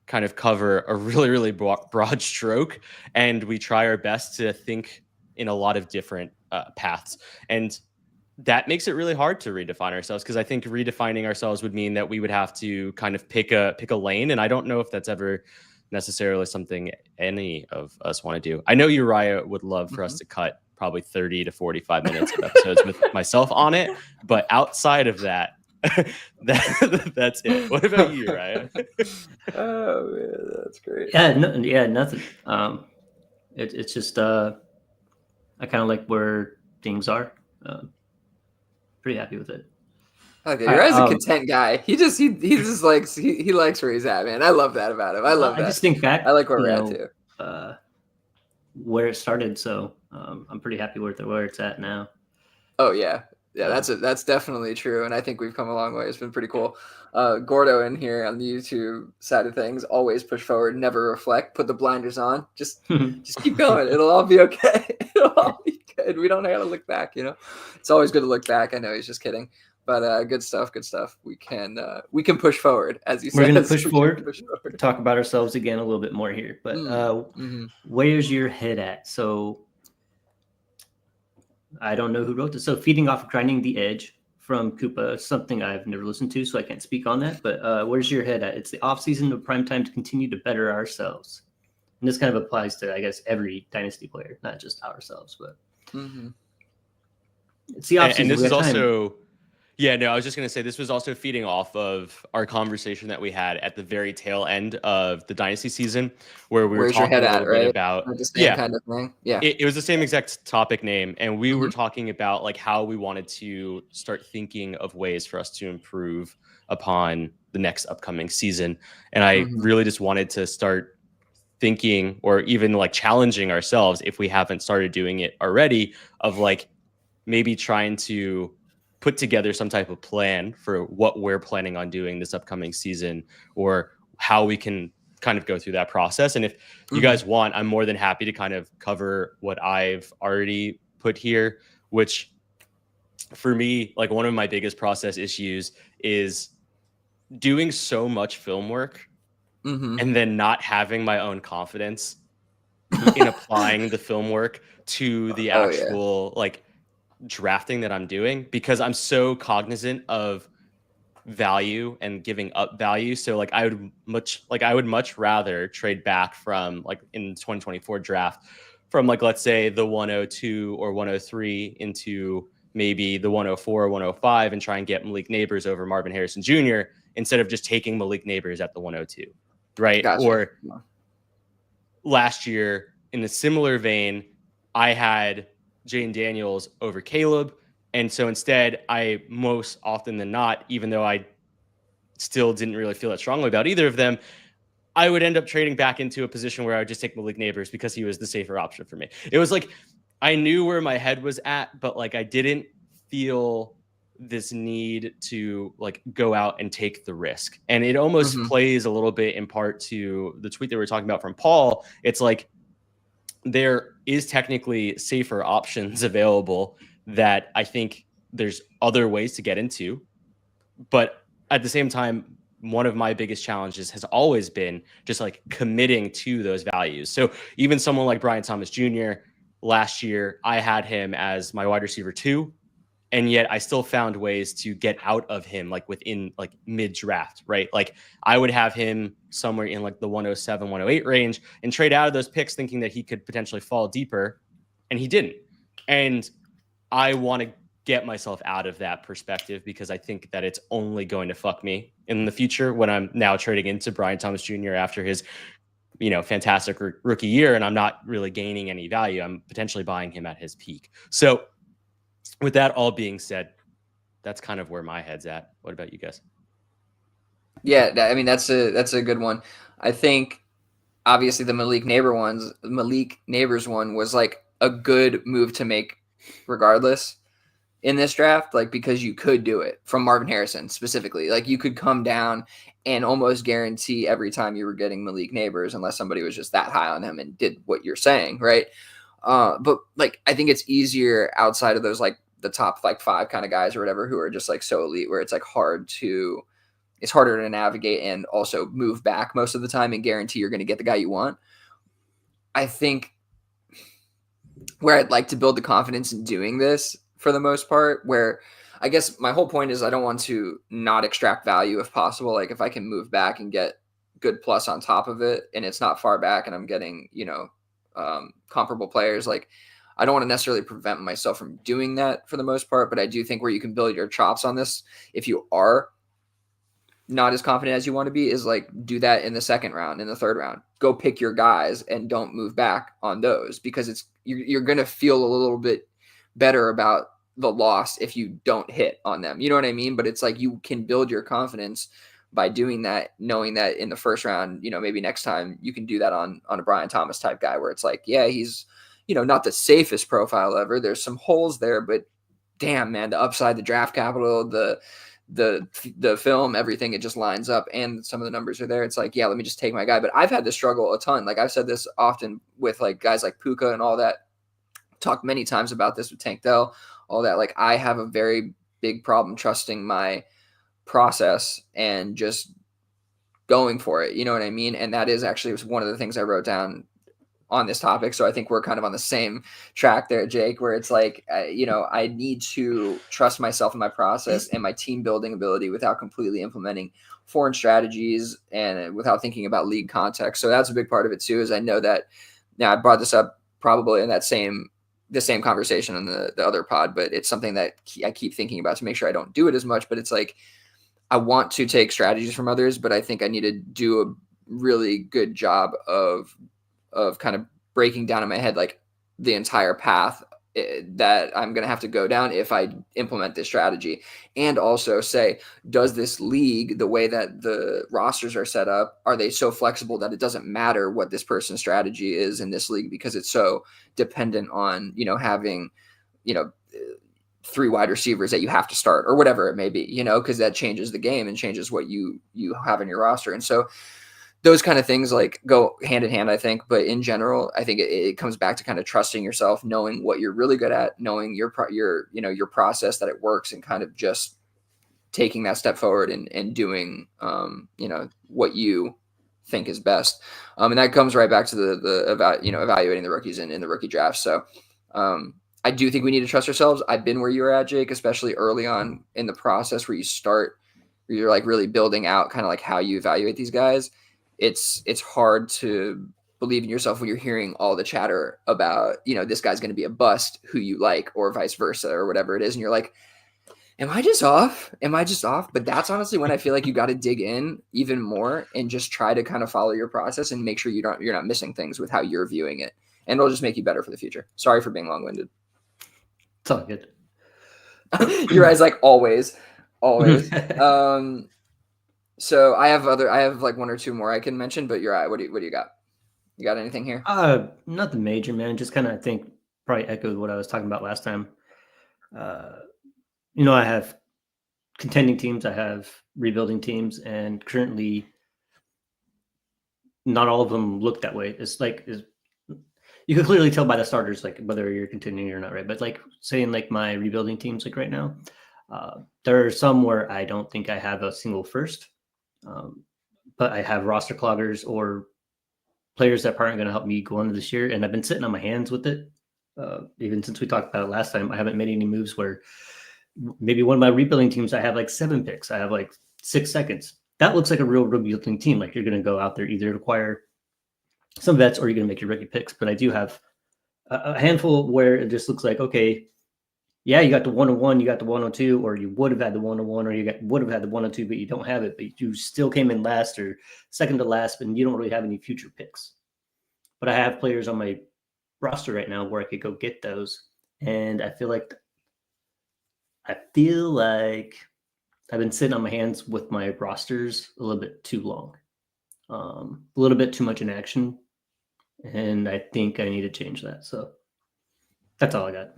kind of cover a really, really broad stroke. And we try our best to think in a lot of different paths. And that makes it really hard to redefine ourselves, because I think redefining ourselves would mean that we would have to kind of pick a lane. And I don't know if that's ever necessarily something any of us want to do. I know Uriah would love for us to cut probably 30 to 45 minutes of episodes with myself on it, but outside of that, that's it. What about you, Uriah? Oh man, that's great. Yeah, nothing. It's just I kind of like where things are. Pretty happy with it. Okay, Uriah's a content guy. He just likes he likes where he's at, man. I love that about him. I love that. I just think back. I like where we're at too. Where it started, so I'm pretty happy with where it's at now. Oh yeah, that's definitely true, and I think we've come a long way. It's been pretty cool. Gordo in here on the YouTube side of things, always push forward, never reflect, put the blinders on, just keep going. It'll all be okay. It'll all be good. We don't have to look back, you know. It's always good to look back. I know he's just kidding, but good stuff. We can push forward, as you said. We're gonna push forward. Talk about ourselves again a little bit more here, but where's your head at? So I don't know who wrote this. So feeding off of Grinding the Edge from Koopa, something I've never listened to, so I can't speak on that. But where's your head at? It's the off season of prime time to continue to better ourselves. And this kind of applies to, I guess, every Dynasty player, not just ourselves. But it's the off season. And this is also, yeah, no, I was just going to say this was also feeding off of our conversation that we had at the very tail end of the Dynasty season, where we were talking a little bit about kind of thing. Yeah, it was the same exact topic name, and we were talking about like how we wanted to start thinking of ways for us to improve upon the next upcoming season. And I really just wanted to start thinking, or even like challenging ourselves, if we haven't started doing it already, of like maybe trying to put together some type of plan for what we're planning on doing this upcoming season, or how we can kind of go through that process. And if you guys want, I'm more than happy to kind of cover what I've already put here, which for me, like one of my biggest process issues is doing so much film work and then not having my own confidence in applying the film work to the actual like drafting that I'm doing, because I'm so cognizant of value and giving up value. So like I would much rather trade back from, like in 2024 draft, from like, let's say the 102 or 103 into maybe the 104 or 105 and try and get Malik Neighbors over Marvin Harrison Jr. instead of just taking Malik Neighbors at the 102. Right. Gotcha. Or last year in a similar vein, I had Jane Daniels over Caleb. And so instead, I most often than not, even though I still didn't really feel that strongly about either of them, I would end up trading back into a position where I would just take Malik Neighbors because he was the safer option for me. It was like, I knew where my head was at, but like I didn't feel this need to like go out and take the risk. And it almost plays a little bit in part to the tweet that we were talking about from Paul. It's like, there is technically safer options available that I think there's other ways to get into. But at the same time, one of my biggest challenges has always been just like committing to those values. So even someone like Brian Thomas Jr., last year, I had him as my wide receiver 2. And yet I still found ways to get out of him, like within like mid draft, right? Like I would have him somewhere in like the 107, 108 range and trade out of those picks thinking that he could potentially fall deeper, and he didn't. And I want to get myself out of that perspective, because I think that it's only going to fuck me in the future when I'm now trading into Brian Thomas Jr. after his, fantastic rookie year, and I'm not really gaining any value. I'm potentially buying him at his peak. So with that all being said, that's kind of where my head's at. What about you guys? Yeah, I mean that's a good one. I think obviously the Malik Neighbors one was like a good move to make regardless in this draft, like because you could do it from Marvin Harrison specifically. Like you could come down and almost guarantee every time you were getting Malik Neighbors, unless somebody was just that high on him and did what you're saying, right? But like I think it's easier outside of those like the top like 5 kind of guys or whatever who are just like so elite where it's like it's harder to navigate and also move back most of the time and guarantee you're going to get the guy you want. I think where I'd like to build the confidence in doing this for the most part, where I guess my whole point is I don't want to not extract value if possible. Like if I can move back and get good plus on top of it and it's not far back and I'm getting, comparable players, like I don't want to necessarily prevent myself from doing that for the most part, but I do think where you can build your chops on this, if you are not as confident as you want to be, is like do that in the second round, in the third round. Go pick your guys and don't move back on those because you're going to feel a little bit better about the loss if you don't hit on them. You know what I mean? But it's like you can build your confidence by doing that, knowing that in the first round, maybe next time you can do that on a Brian Thomas type guy where it's like, yeah, he's, not the safest profile ever. There's some holes there, but damn, man, the upside, the draft capital, the film, everything, it just lines up and some of the numbers are there. It's like, yeah, let me just take my guy. But I've had this struggle a ton. Like I've said this often with like guys like Puka and all that. Talked many times about this with Tank Dell, all that. Like I have a very big problem trusting my process and just going for it. You know what I mean? And that is actually one of the things I wrote down on this topic. So I think we're kind of on the same track there, Jake, where it's like, I need to trust myself in my process and my team building ability without completely implementing foreign strategies and without thinking about league context. So that's a big part of it too, is I know that now I brought this up probably in the same conversation on the other pod, but it's something that I keep thinking about to make sure I don't do it as much. But it's like, I want to take strategies from others, but I think I need to do a really good job of kind of breaking down in my head, like the entire path that I'm going to have to go down if I implement this strategy. And also say, does this league, the way that the rosters are set up, are they so flexible that it doesn't matter what this person's strategy is in this league because it's so dependent on, having, 3 wide receivers that you have to start or whatever it may be, because that changes the game and changes what you have in your roster. And so those kind of things like go hand in hand, I think. But in general, I think it comes back to kind of trusting yourself, knowing what you're really good at, knowing your process, that it works, and kind of just taking that step forward and doing, what you think is best. And that comes right back to evaluating the rookies in the rookie draft. So I do think we need to trust ourselves. I've been where you were at, Jake, especially early on in the process where you're like really building out kind of like how you evaluate these guys. It's hard to believe in yourself when you're hearing all the chatter about, this guy's going to be a bust who you like, or vice versa, or whatever it is. And you're like, am I just off? But that's honestly when I feel like you got to dig in even more and just try to kind of follow your process and make sure you're not missing things with how you're viewing it. And it'll just make you better for the future. Sorry for being long-winded. It's all good. Your eyes like always. So I have like 1 or 2 more I can mention, but you're right. What do you got? You got anything here? Nothing major, man. Just kind of, I think, probably echoed what I was talking about last time. I have contending teams, I have rebuilding teams, and currently not all of them look that way. It's like, you can clearly tell by the starters, like whether you're continuing or not, right? But like saying like my rebuilding teams, like right now, there are some where I don't think I have a single first, but I have roster cloggers or players that aren't going to help me go into this year. And I've been sitting on my hands with it. Even since we talked about it last time, I haven't made any moves where maybe one of my rebuilding teams, I have like 7 picks. I have like 6 seconds. That looks like a real rebuilding team. Like you're going to go out there either to acquire some vets or you're going to make your rookie picks. But I do have a handful where it just looks like, okay, yeah, you got the 101, you got the 102, or you would have had the 101, or would have had the 102, but you don't have it, but you still came in last or second to last, and you don't really have any future picks. But I have players on my roster right now where I could go get those. And I feel like I've been sitting on my hands with my rosters a little bit too long, a little bit too much in action, and I think I need to change that. So that's all I got.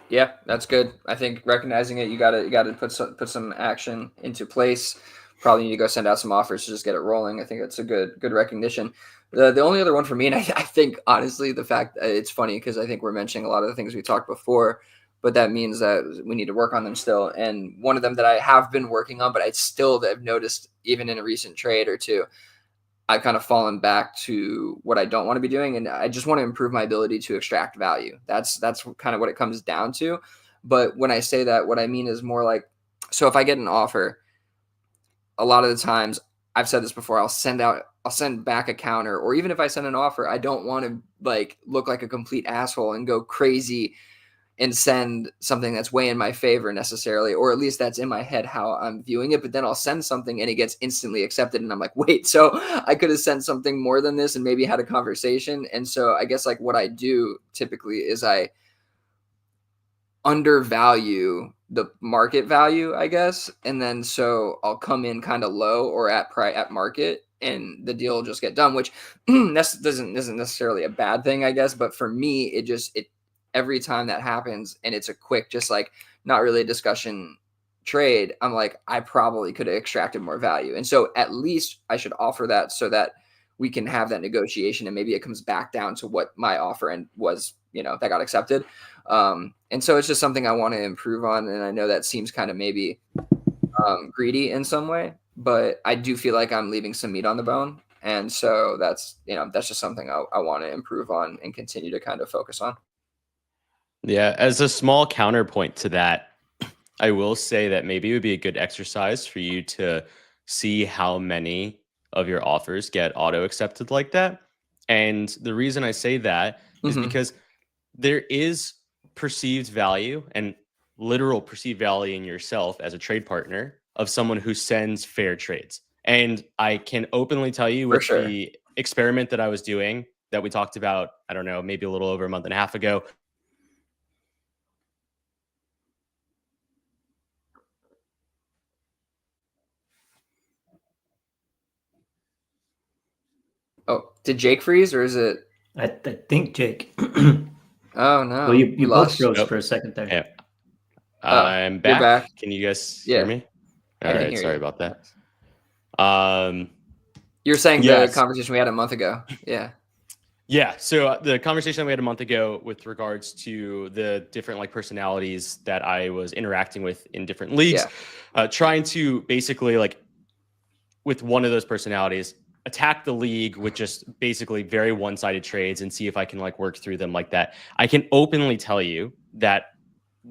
Yeah, that's good. I think recognizing it, you gotta put some action into place. Probably need to go send out some offers to just get it rolling. I think that's a good recognition. The only other one for me, and I think honestly, the fact it's funny because I think we're mentioning a lot of the things we talked before, but that means that we need to work on them still. And one of them that I have been working on, but I still have noticed even in a recent trade or two, I've kind of fallen back to what I don't want to be doing. And I just want to improve my ability to extract value. That's kind of what it comes down to. But when I say that, what I mean is more like, so if I get an offer, a lot of the times I've said this before, I'll send back a counter, or even if I send an offer, I don't want to like look like a complete asshole and go crazy and send something that's way in my favor necessarily, or at least that's in my head how I'm viewing it. But then I'll send something and it gets instantly accepted. And I'm like, wait, so I could have sent something more than this and maybe had a conversation. And so I guess like what I do typically is I undervalue the market value, I guess. And then so I'll come in kind of low or at market, and the deal will just get done, which isn't necessarily a bad thing, I guess. But for me, it every time that happens and it's a quick, just like not really a discussion trade, I'm like, I probably could have extracted more value. And so at least I should offer that so that we can have that negotiation, and maybe it comes back down to what my offer and was, that got accepted. And so it's just something I want to improve on. And I know that seems kind of maybe greedy in some way, but I do feel like I'm leaving some meat on the bone. And so that's just something I want to improve on and continue to kind of focus on. Yeah, as a small counterpoint to that, I will say that maybe it would be a good exercise for you to see how many of your offers get auto accepted like that. And the reason I say that is because there is perceived value and literal perceived value in yourself as a trade partner of someone who sends fair trades. And I can openly tell you with the experiment that I was doing that we talked about, I don't know, maybe a little over a month and a half ago. Oh, did Jake freeze, or is it? I think Jake. Oh no! Well, you both froze for a second there. Yeah. I'm back. You're back. Can you guys hear me? All right. Sorry about that. You're saying the conversation we had a month ago. Yeah. Yeah. So the conversation we had a month ago with regards to the different like personalities that I was interacting with in different leagues, trying to basically like with one of those personalities, attack the league with just basically very one-sided trades and see if I can like work through them like that. I can openly tell you that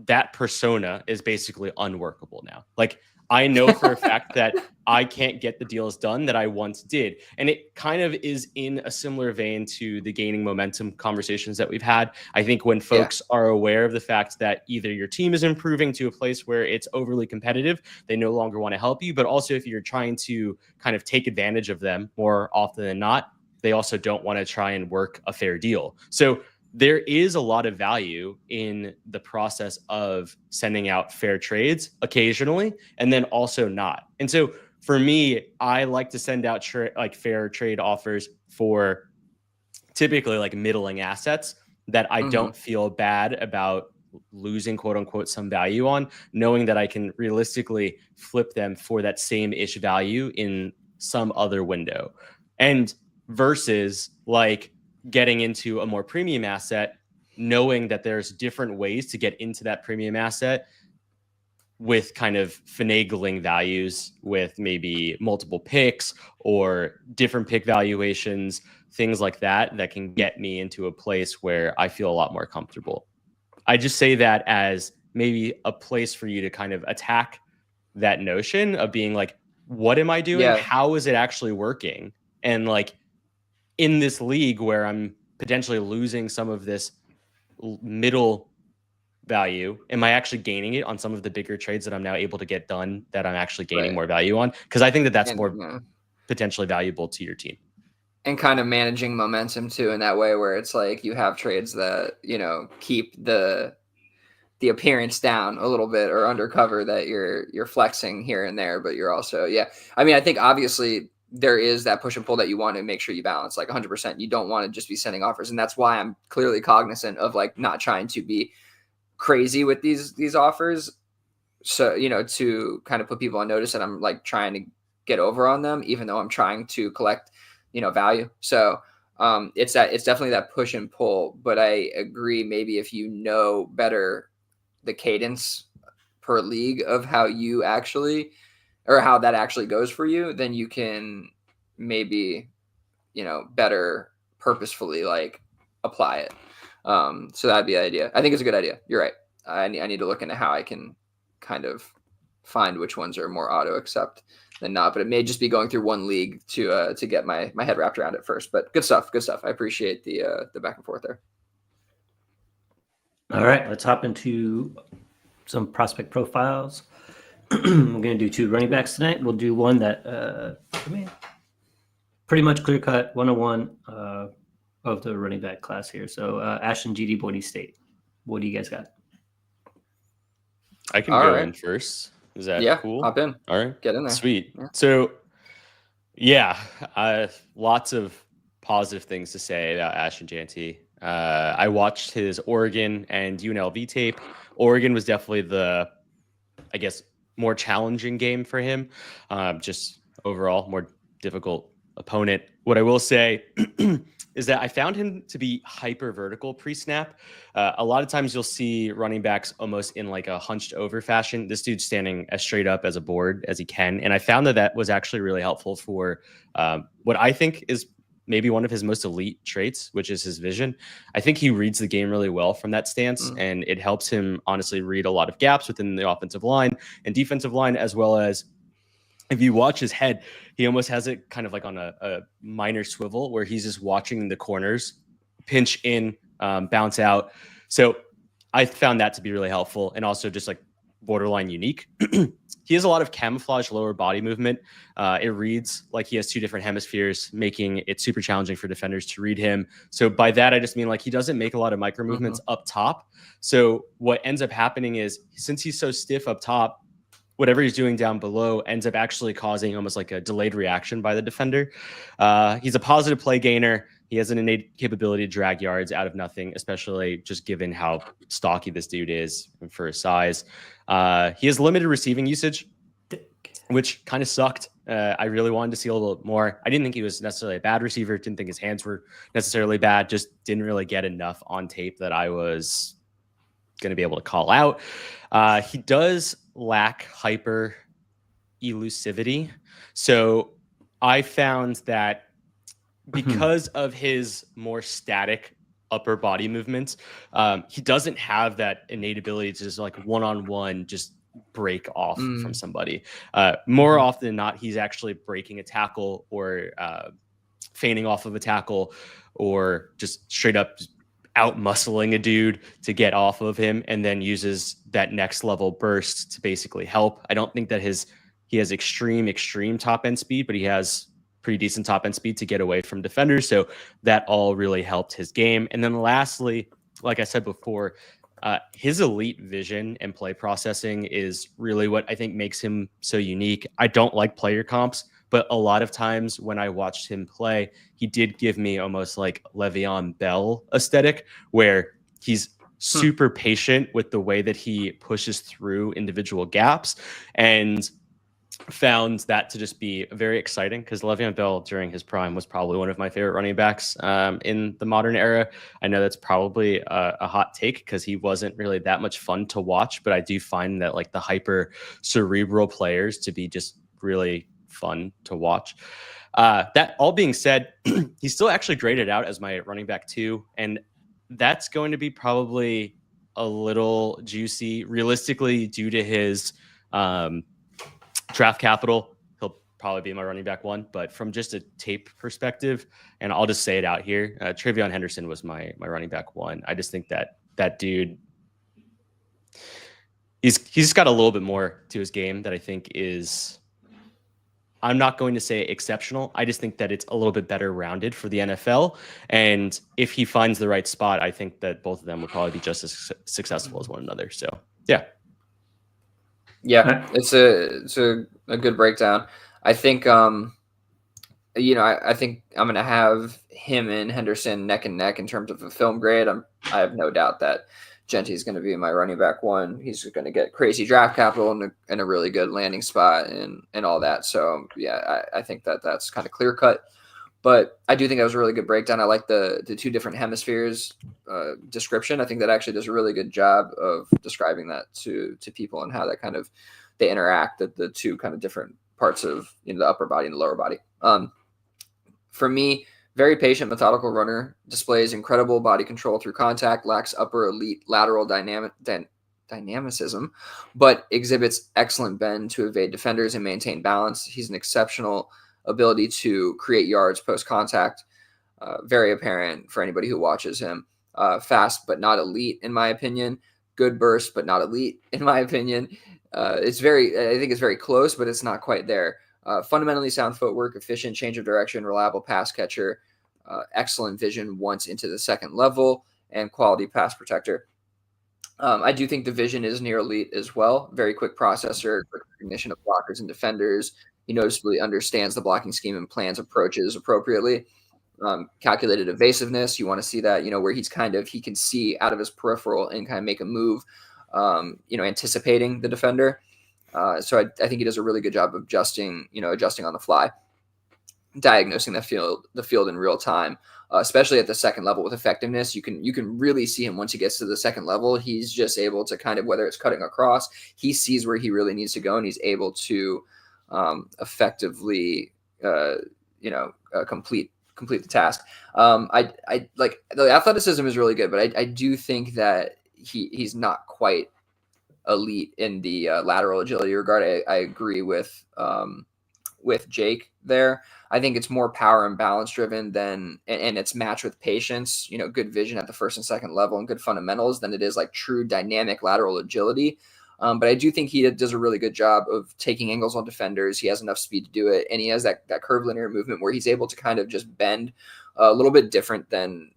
that persona is basically unworkable now. Like I know for a fact that I can't get the deals done that I once did. And it kind of is in a similar vein to the gaining momentum conversations that we've had. I think when folks are aware of the fact that either your team is improving to a place where it's overly competitive, they no longer want to help you. But also if you're trying to kind of take advantage of them more often than not, they also don't want to try and work a fair deal. So there is a lot of value in the process of sending out fair trades occasionally, and then also not. And so for me, I like to send out like fair trade offers for typically like middling assets that I don't feel bad about losing quote unquote some value on, knowing that I can realistically flip them for that same ish value in some other window. And versus like getting into a more premium asset, knowing that there's different ways to get into that premium asset with kind of finagling values with maybe multiple picks or different pick valuations, things like that, that can get me into a place where I feel a lot more comfortable. I just say that as maybe a place for you to kind of attack that notion of being like, what am I doing? How is it actually working? And like, in this league where I'm potentially losing some of this middle value, am I actually gaining it on some of the bigger trades that I'm now able to get done that I'm actually gaining more value on? Because I think that that's more potentially valuable to your team. And kind of managing momentum too in that way where it's like you have trades that, keep the the appearance down a little bit or undercover that you're flexing here and there, but you're also, I mean, I think obviously there is that push and pull that you want to make sure you balance like 100%. You don't want to just be sending offers. And that's why I'm clearly cognizant of like not trying to be crazy with these offers. So, to kind of put people on notice that I'm like trying to get over on them, even though I'm trying to collect, value. So it's definitely that push and pull, but I agree. Maybe if you know better the cadence per league of how you actually, or how that actually goes for you, then you can maybe, better purposefully like apply it. So that'd be the idea. I think it's a good idea. You're right. I need to look into how I can kind of find which ones are more auto accept than not, but it may just be going through one league to get my head wrapped around it first. But good stuff. I appreciate the back and forth there. All right, let's hop into some prospect profiles. We're going to do 2 running backs tonight. We'll do one that, pretty much clear cut 101 of the running back class here. So Ashton Jeanty, Boise State. What do you guys got? I can go in first. Is that cool? Hop in. All right. Get in there. Sweet. Yeah. So, lots of positive things to say about Ashton Jeanty. I watched his Oregon and UNLV tape. Oregon was definitely the, I guess, more challenging game for him. Just overall, more difficult opponent. What I will say is that I found him to be hyper vertical pre-snap. A lot of times you'll see running backs almost in like a hunched over fashion. This dude's standing as straight up as a board as he can. And I found that was actually really helpful for what I think is maybe one of his most elite traits, which is his vision. I think he reads the game really well from that stance, and it helps him honestly read a lot of gaps within the offensive line and defensive line, as well as if you watch his head, he almost has it kind of like on a minor swivel where he's just watching the corners pinch in, bounce out. So I found that to be really helpful and also just like borderline unique. He has a lot of camouflage lower body movement. It reads like he has 2 different hemispheres, making it super challenging for defenders to read him. So by that, I just mean like he doesn't make a lot of micro movements up top. So what ends up happening is, since he's so stiff up top, whatever he's doing down below ends up actually causing almost like a delayed reaction by the defender. He's a positive play gainer. He has an innate capability to drag yards out of nothing, especially just given how stocky this dude is for his size. He has limited receiving usage, which kind of sucked. I really wanted to see a little more. I didn't think he was necessarily a bad receiver. Didn't think his hands were necessarily bad. Just didn't really get enough on tape that I was going to be able to call out. He does lack hyper elusivity. So I found that because of his more static upper body movements, he doesn't have that innate ability to just like one-on-one just break off from somebody. More often than not, he's actually breaking a tackle or feigning off of a tackle, or just straight up out muscling a dude to get off of him, and then uses that next level burst to basically help. I don't think that he has extreme top end speed, but he has pretty decent top end speed to get away from defenders. So that all really helped his game. And then lastly, like I said before, his elite vision and play processing is really what I think makes him so unique. I don't like player comps, but a lot of times when I watched him play, he did give me almost like Le'Veon Bell aesthetic, where he's super patient with the way that he pushes through individual gaps, and found that to just be very exciting, because Le'Veon Bell during his prime was probably one of my favorite running backs in the modern era. I know that's probably a hot take because he wasn't really that much fun to watch, but I do find that like the hyper cerebral players to be just really fun to watch. That all being said, he's still actually graded out as my running back 2, and that's going to be probably a little juicy realistically due to his draft capital. He'll probably be my running back 1, but from just a tape perspective, and I'll just say it out here, Travion Henderson was my running back 1. I just think that dude, he's got a little bit more to his game that I think is I'm not going to say exceptional. I just think that it's a little bit better rounded for the NFL. And if he finds the right spot, I think that both of them will probably be just as successful as one another. So, yeah. Yeah, it's a good breakdown. I think, I think I'm going to have him and Henderson neck and neck in terms of a film grade. I have no doubt that Jeanty is going to be my running back one. He's going to get crazy draft capital and a really good landing spot and all that. So, yeah, I think that's kind of clear cut. But I do think that was a really good breakdown. I like the two different hemispheres description. I think that actually does a really good job of describing that to people and how that kind of they interact, the two kind of different parts of the upper body and the lower body. For me, very patient, methodical runner, displays incredible body control through contact, lacks upper elite lateral dynamicism, but exhibits excellent bend to evade defenders and maintain balance. He's an exceptional ability to create yards post-contact, very apparent for anybody who watches him. Fast, but not elite, in my opinion. Good burst, but not elite, in my opinion. I think it's very close, but it's not quite there. Fundamentally sound footwork, efficient change of direction, reliable pass catcher, excellent vision once into the second level, and quality pass protector. I do think the vision is near elite as well. Very quick processor, quick recognition of blockers and defenders. He noticeably understands the blocking scheme and plans approaches appropriately. Calculated evasiveness. You want to see that, where he can see out of his peripheral and kind of make a move, anticipating the defender. So I think he does a really good job of adjusting on the fly, diagnosing the field in real time, especially at the second level with effectiveness. You can really see him once he gets to the second level. He's just able to kind of, whether it's cutting across, he sees where he really needs to go, and he's able to effectively, complete the task. I like the athleticism is really good, but I do think that he's not quite elite in the lateral agility regard. I agree with Jake there. I think it's more power and balance driven and it's matched with patience, good vision at the first and second level and good fundamentals than it is like true dynamic lateral agility. But I do think he does a really good job of taking angles on defenders. He has enough speed to do it. And he has that curvilinear movement where he's able to kind of just bend a little bit different than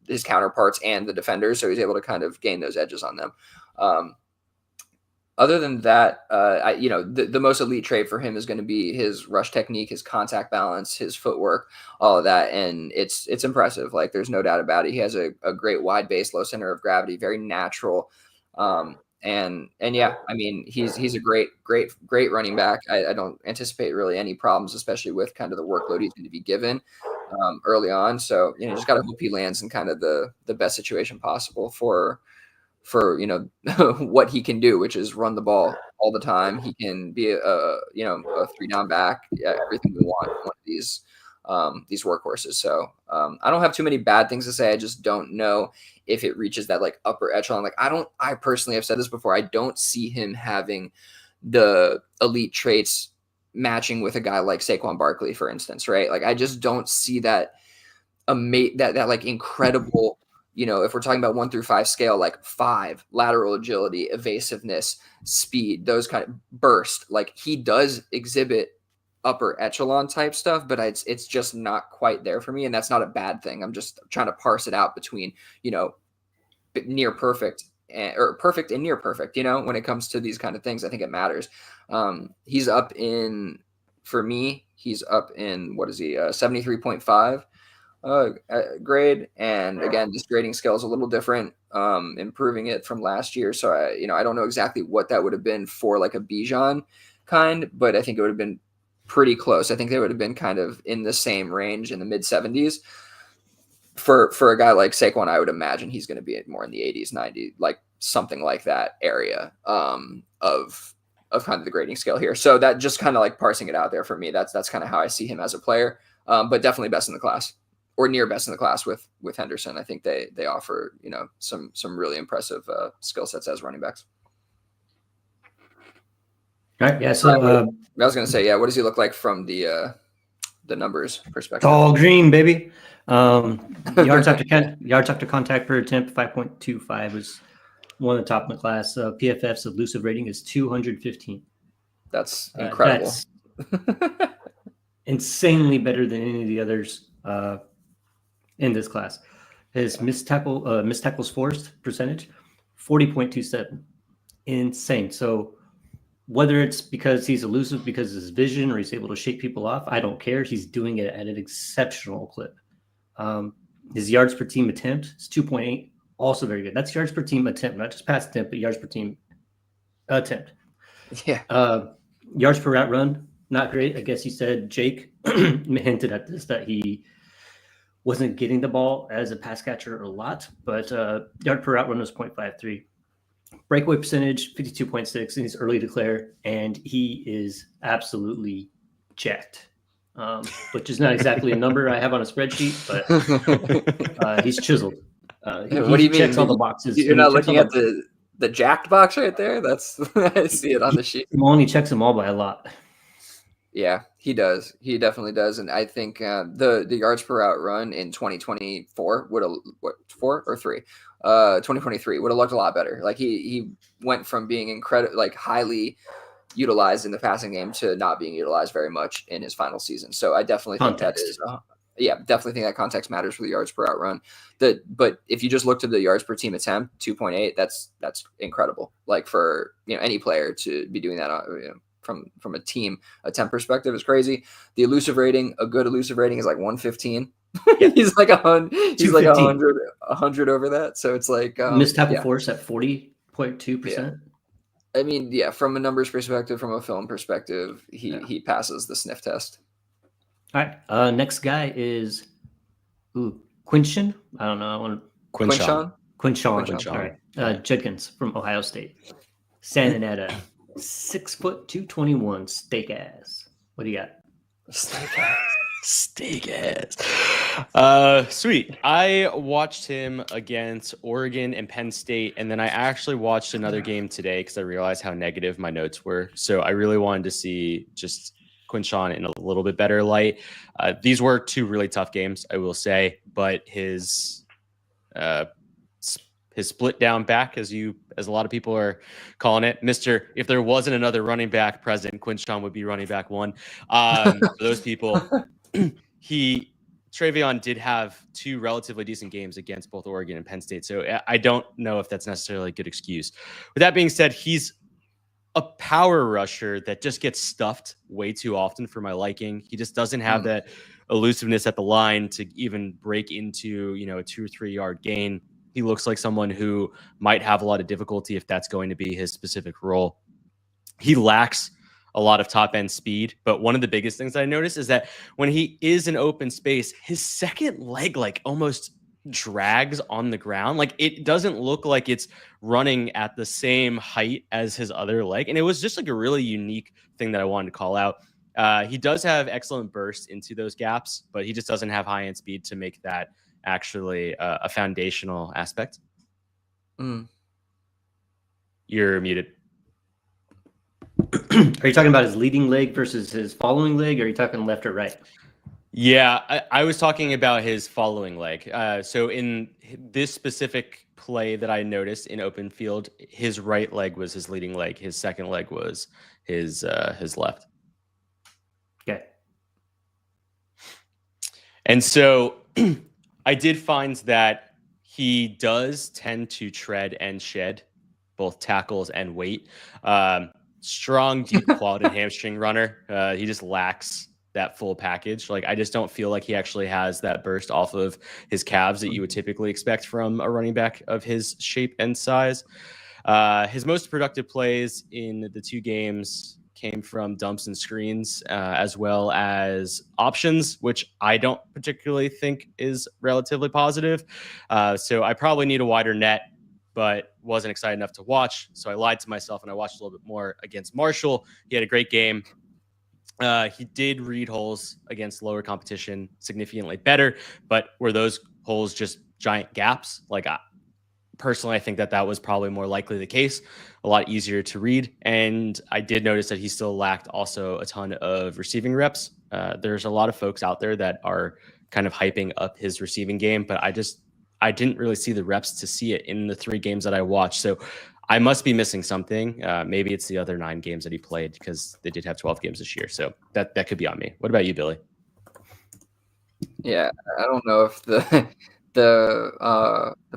his counterparts and the defenders. So he's able to kind of gain those edges on them. Other than that, the most elite trait for him is going to be his rush technique, his contact balance, his footwork, all of that. And it's impressive. Like, there's no doubt about it. He has a great wide base, low center of gravity, very natural. And yeah, I mean, he's a great running back. I don't anticipate really any problems, especially with kind of the workload he's going to be given early on. So, just got to hope he lands in kind of the best situation possible for what he can do, which is run the ball all the time. He can be a 3-down back. Yeah, everything we want in one of these workhorses. So I don't have too many bad things to say. I just don't know if it reaches that like upper echelon. Like I personally have said this before. I don't see him having the elite traits matching with a guy like Saquon Barkley, for instance, right? Like I just don't see that that like incredible, if we're talking about 1 through 5 scale, like 5, lateral agility, evasiveness, speed, those kind of burst, like he does exhibit upper echelon type stuff, but it's just not quite there for me. And that's not a bad thing. I'm just trying to parse it out between, near perfect or perfect and near perfect, when it comes to these kind of things. I think it matters. He's up in, for me, what is he? 73.5 grade. And again, this grading scale is a little different, improving it from last year. So I don't know exactly what that would have been for like a Bijan kind, but I think it would have been pretty close. I think they would have been kind of in the same range in the mid 70s. For a guy like Saquon, I would imagine he's going to be more in the 80s, 90s, like something like that area of kind of the grading scale here. So that just kind of like parsing it out there for me. That's kind of how I see him as a player, but definitely best in the class or near best in the class with Henderson. I think they offer some really impressive skill sets as running backs. All right. Yeah. So I was going to say, what does he look like from the numbers perspective? All green, baby. Yards after contact per attempt, 5.25 was one of the top in the class. PFF's elusive rating is 215. That's incredible. Insanely better than any of the others in this class. His missed tackles forced percentage, 40.27. Insane. So whether it's because he's elusive because of his vision or he's able to shake people off, I don't care. He's doing it at an exceptional clip. His yards per team attempt is 2.8, also very good. That's yards per team attempt, not just pass attempt, but yards per team attempt. Yeah. Yards per route run, not great. I guess you said Jake hinted at this, that he wasn't getting the ball as a pass catcher a lot, but yard per route run was 0.53. Breakaway percentage, 52.6, and he's early declare, and he is absolutely jacked, which is not exactly a number I have on a spreadsheet, but he's chiseled. What do you mean? Checks all the boxes. You're not looking at the jacked box right there? That's I see it on the sheet. He checks them all by a lot. Yeah, he does. He definitely does. And I think the yards per route run in 2024 would have 2023 would have looked a lot better. Like he went from being incredible, like highly utilized in the passing game to not being utilized very much in his final season. So I definitely think that is definitely think that context matters for the yards per out run. But if you just looked at the yards per team attempt, 2.8, that's incredible. Like for any player to be doing that from a team attempt perspective is crazy. The elusive rating, a good elusive rating is like 115. Yeah. He's like 100. He's like 100 over that. So it's like missed tackle force at 40.2%. Yeah. I mean, from a numbers perspective, from a film perspective, he passes the sniff test. All right. Next guy is Quinshon. I don't know. Quinshon. All right. Judkins from Ohio State. Standing at a 6'2", steak ass. What do you got? Steak ass. Sweet. I watched him against Oregon and Penn State, and then I actually watched another game today because I realized how negative my notes were. So I really wanted to see just Quinshon in a little bit better light. These were two really tough games, I will say, but his split down back, as a lot of people are calling it, Mr. If there wasn't another running back present, Quinshon would be running back one. For those people, Travion did have two relatively decent games against both Oregon and Penn State. So I don't know if that's necessarily a good excuse. With that being said, he's a power rusher that just gets stuffed way too often for my liking. He just doesn't have that elusiveness at the line to even break into, a 2 or 3 yard gain. He looks like someone who might have a lot of difficulty if that's going to be his specific role. He lacks a lot of top end speed, but one of the biggest things I noticed is that when he is in open space, his second leg almost drags on the ground. Like it doesn't look like it's running at the same height as his other leg. And it was just a really unique thing that I wanted to call out. He does have excellent bursts into those gaps, but he just doesn't have high end speed to make that actually a foundational aspect. You're muted. Are you talking about his leading leg versus his following leg? Or are you talking left or right? Yeah, I was talking about his following leg. So in this specific play that I noticed in open field, his right leg was his leading leg. His second leg was his left. Okay. And so I did find that he does tend to tread and shed both tackles and weight. Strong, deep quad hamstring runner. He just lacks that full package. I just don't feel like he actually has that burst off of his calves that you would typically expect from a running back of his shape and size. His most productive plays in the 2 games came from dumps and screens, as well as options, which I don't particularly think is relatively positive. So I probably need a wider net, but wasn't excited enough to watch. So I lied to myself and I watched a little bit more against Marshall. He had a great game. He did read holes against lower competition significantly better, but were those holes just giant gaps? Personally, I think that was probably more likely the case, a lot easier to read. And I did notice that he still lacked also a ton of receiving reps. There's a lot of folks out there that are kind of hyping up his receiving game, but I didn't really see the reps to see it in the 3 games that I watched. So I must be missing something. Maybe it's the other 9 games that he played, because they did have 12 games this year. So that could be on me. What about you, Billy? Yeah, I don't know if the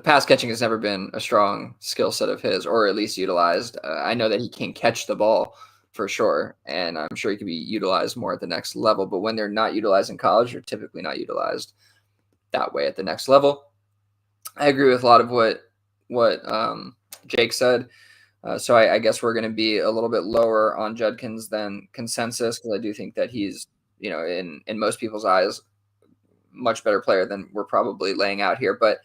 pass catching has never been a strong skill set of his, or at least utilized. I know that he can catch the ball for sure, and I'm sure he can be utilized more at the next level. But when they're not utilized in college, they're typically not utilized that way at the next level. I agree with a lot of what Jake said. So I guess we're going to be a little bit lower on Judkins than consensus, because I do think that he's, in most people's eyes, much better player than we're probably laying out here. But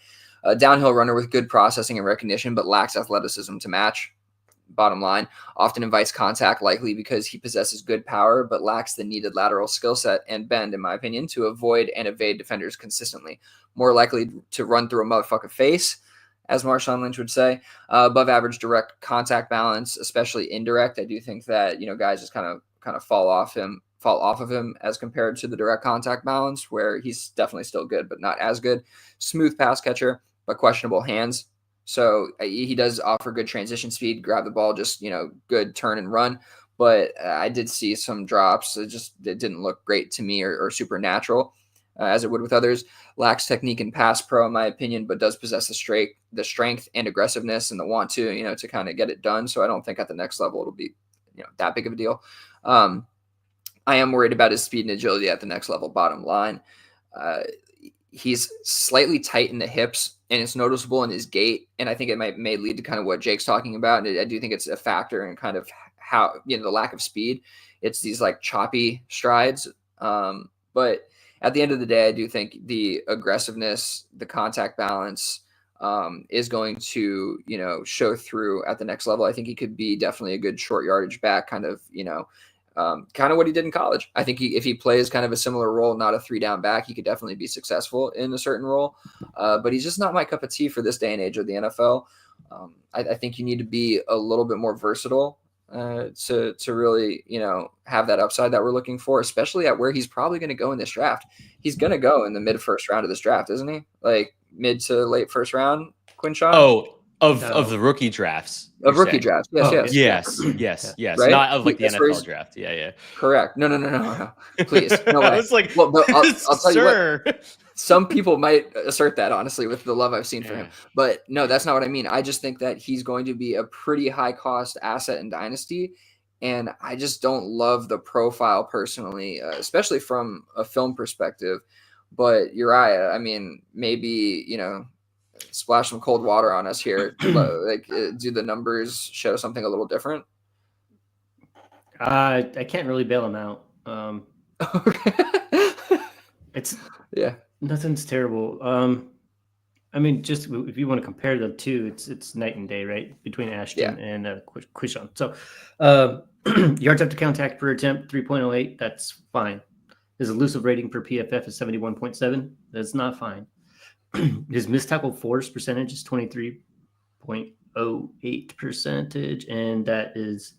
a downhill runner with good processing and recognition, but lacks athleticism to match. Bottom line, often invites contact, likely because he possesses good power, but lacks the needed lateral skill set and bend, in my opinion, to avoid and evade defenders consistently. More likely to run through a motherfucking face, as Marshawn Lynch would say. Above average direct contact balance, especially indirect. I do think that, guys just kind of fall off of him as compared to the direct contact balance, where he's definitely still good, but not as good. Smooth pass catcher, but questionable hands. So he does offer good transition speed, grab the ball, just, good turn and run. But I did see some drops. It didn't look great to me, or super natural, as it would with others. Lacks technique and pass pro, in my opinion, but does possess the strength and aggressiveness and the want to, to kind of get it done. So I don't think at the next level it'll be, that big of a deal. I am worried about his speed and agility at the next level, bottom line. He's slightly tight in the hips, and it's noticeable in his gait. And I think it may lead to kind of what Jake's talking about. And I do think it's a factor in kind of how, the lack of speed. It's these like choppy strides. But at the end of the day, I do think the aggressiveness, the contact balance is going to, show through at the next level. I think he could be definitely a good short yardage back, kind of what he did in college. I think if he plays kind of a similar role, not a 3-down back, he could definitely be successful in a certain role. But he's just not my cup of tea for this day and age of the NFL. I think you need to be a little bit more versatile to really, have that upside that we're looking for, especially at where he's probably going to go in this draft. He's going to go in the mid-first round of this draft, isn't he? Like mid to late first round, Quinshon? Oh, of the rookie drafts. Of rookie drafts. Yes. Yes. Right? Not of like the NFL draft. Yeah. Correct. No. Please. No way. I was like, well, I'll tell sir. You what. Some people might assert that, honestly, with the love I've seen for him. But no, that's not what I mean. I just think that he's going to be a pretty high-cost asset in Dynasty, and I just don't love the profile personally, especially from a film perspective. But Uriah, I mean, maybe, splash some cold water on us here. Do the numbers show something a little different? I can't really bail him out. Okay. It's yeah. Nothing's terrible. I mean, just if you want to compare the two, it's night and day, right? Between Ashton and Quinshon. So yards after contact per attempt, 3.08. That's fine. His elusive rating per PFF is 71.7. That's not fine. His missed tackle force percentage is 23.08%, and that is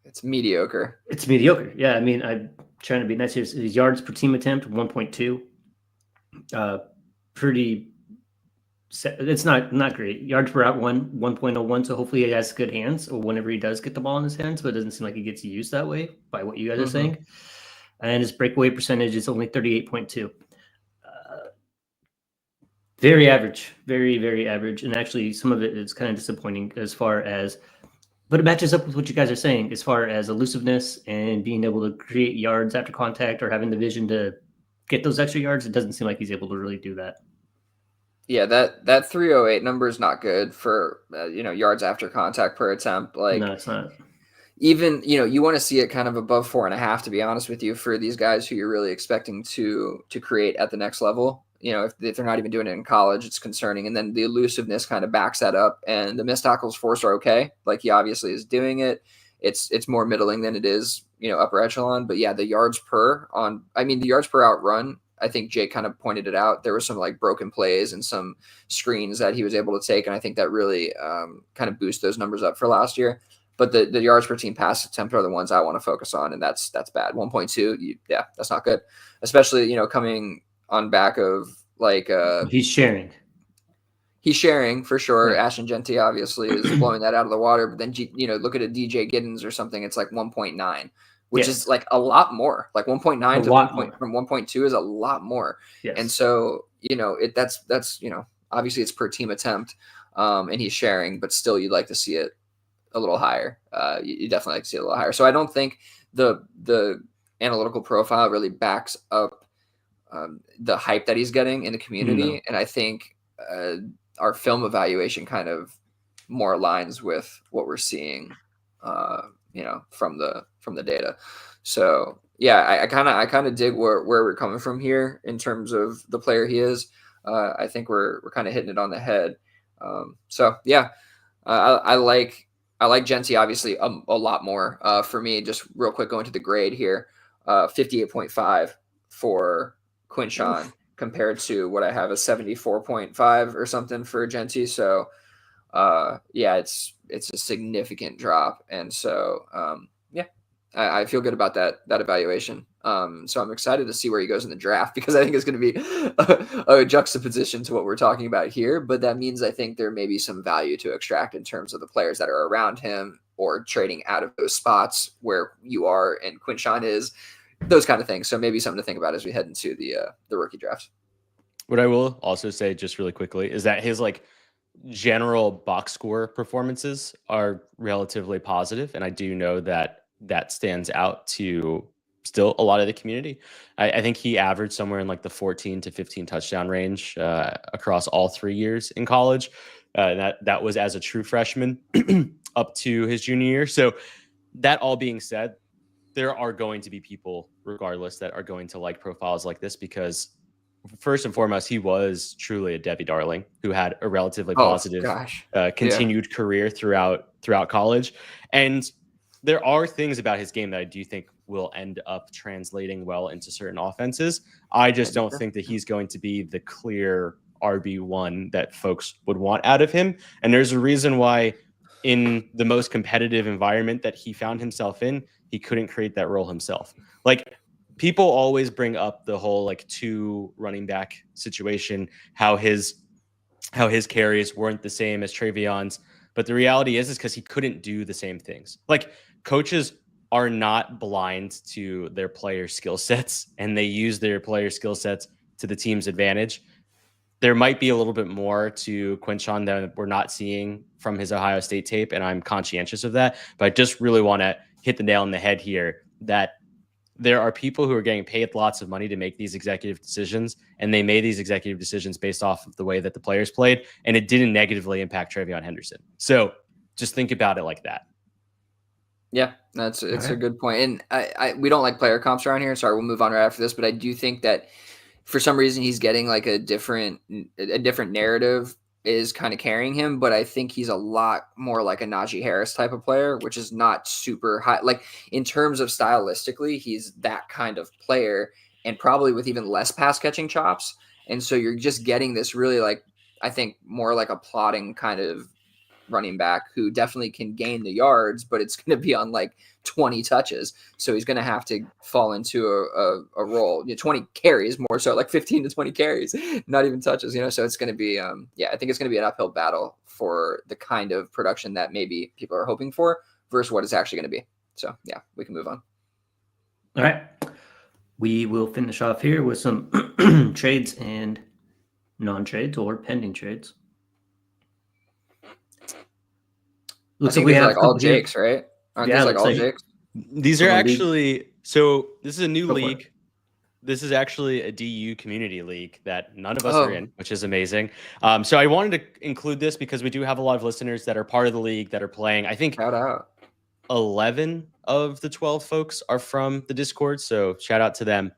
it's mediocre. It's mediocre. Yeah, I mean, I'm trying to be nice here. His yards per team attempt, 1.2. Pretty. It's not great. Yards per out 1.01. So hopefully he has good hands, or whenever he does get the ball in his hands, but it doesn't seem like he gets used that way by what you guys are saying. And his breakaway percentage is only 38.2. Very average, very, very average. And actually, some of it is kind of disappointing as far as, but it matches up with what you guys are saying as far as elusiveness and being able to create yards after contact or having the vision to get those extra yards. It doesn't seem like he's able to really do that. Yeah, that 308 number is not good for, yards after contact per attempt. Like, no, it's not. Even, you want to see it kind of above 4.5, to be honest with you, for these guys who you're really expecting to create at the next level. If they're not even doing it in college, it's concerning. And then the elusiveness kind of backs that up, and the missed tackles force are okay. Like, he obviously is doing it. It's more middling than it is, upper echelon. But yeah, the yards per out run, I think Jake kind of pointed it out. There were some like broken plays and some screens that he was able to take. And I think that really kind of boost those numbers up for last year. But the yards per team pass attempt are the ones I want to focus on. And that's bad. 1.2. That's not good, especially, coming on back of like, he's sharing He's sharing for sure. Yeah. Ashton Jeanty obviously is blowing that out of the water. But then, look at a DJ Giddens or something. It's like 1.9, which is like a lot more. Like 1.9 to 1. From 1.2 is a lot more. Yes. And so, that's obviously it's per team attempt, and he's sharing, but still you'd like to see it a little higher. You definitely like to see it a little higher. So I don't think the analytical profile really backs up the hype that he's getting in the community. No. And I think our film evaluation kind of more aligns with what we're seeing, from the data. So yeah, I kind of dig where we're coming from here in terms of the player he is. I think we're kind of hitting it on the head. So yeah, I like Jeanty obviously a lot more. For me, just real quick, going to the grade here, 58.5 for Quinshon compared to what I have, a 74.5 or something for Jeanty. So yeah, it's a significant drop. And so yeah, I feel good about that evaluation. So I'm excited to see where he goes in the draft, because I think it's going to be a juxtaposition to what we're talking about here. But that means I think there may be some value to extract in terms of the players that are around him, or trading out of those spots where you are and Quinshon is, those kind of things. So maybe something to think about as we head into the rookie draft. What I will also say just really quickly is that his general box score performances are relatively positive, and I do know that stands out to still a lot of the community. I think he averaged somewhere in the 14 to 15 touchdown range across all 3 years in college. That was as a true freshman up to his junior year. So that all being said, there are going to be people, regardless, that are going to like profiles like this, because first and foremost, he was truly a Debbie Darling who had a relatively positive continued career throughout college. And there are things about his game that I do think will end up translating well into certain offenses. I just don't think that he's going to be the clear RB1 that folks would want out of him. And there's a reason why in the most competitive environment that he found himself in, he couldn't create that role himself. People always bring up the whole 2 running back situation, how his carries weren't the same as Trayvion's. But the reality is because he couldn't do the same things. Coaches are not blind to their player skill sets, and they use their player skill sets to the team's advantage. There might be a little bit more to Quinshon that we're not seeing from his Ohio State tape, and I'm conscientious of that. But I just really want to hit the nail on the head here that there are people who are getting paid lots of money to make these executive decisions, and they made these executive decisions based off of the way that the players played, and it didn't negatively impact TreVeyon Henderson. So just think about it like that. Yeah, it's a good point. And we don't like player comps around here. Sorry, we'll move on right after this. But I do think that for some reason he's getting a different narrative is kind of carrying him. But I think he's a lot more like a Najee Harris type of player, which is not super high. In terms of stylistically, he's that kind of player, and probably with even less pass catching chops. And so you're just getting this really I think more like a plotting kind of running back who definitely can gain the yards, but it's going to be on 20 touches. So he's going to have to fall into a role, 20 carries more so, 15 to 20 carries, not even touches, so it's going to be, I think it's going to be an uphill battle for the kind of production that maybe people are hoping for versus what it's actually going to be. So yeah, we can move on. All right. We will finish off here with some trades and non-trades or pending trades. Looks like we have all Jakes, right? Aren't these all Jakes? These are actually, so this is a new league. This is actually a DU community league that none of us are in, which is amazing. So I wanted to include this because we do have a lot of listeners that are part of the league that are playing. I think shout out. 11 of the 12 folks are from the Discord. So shout out to them.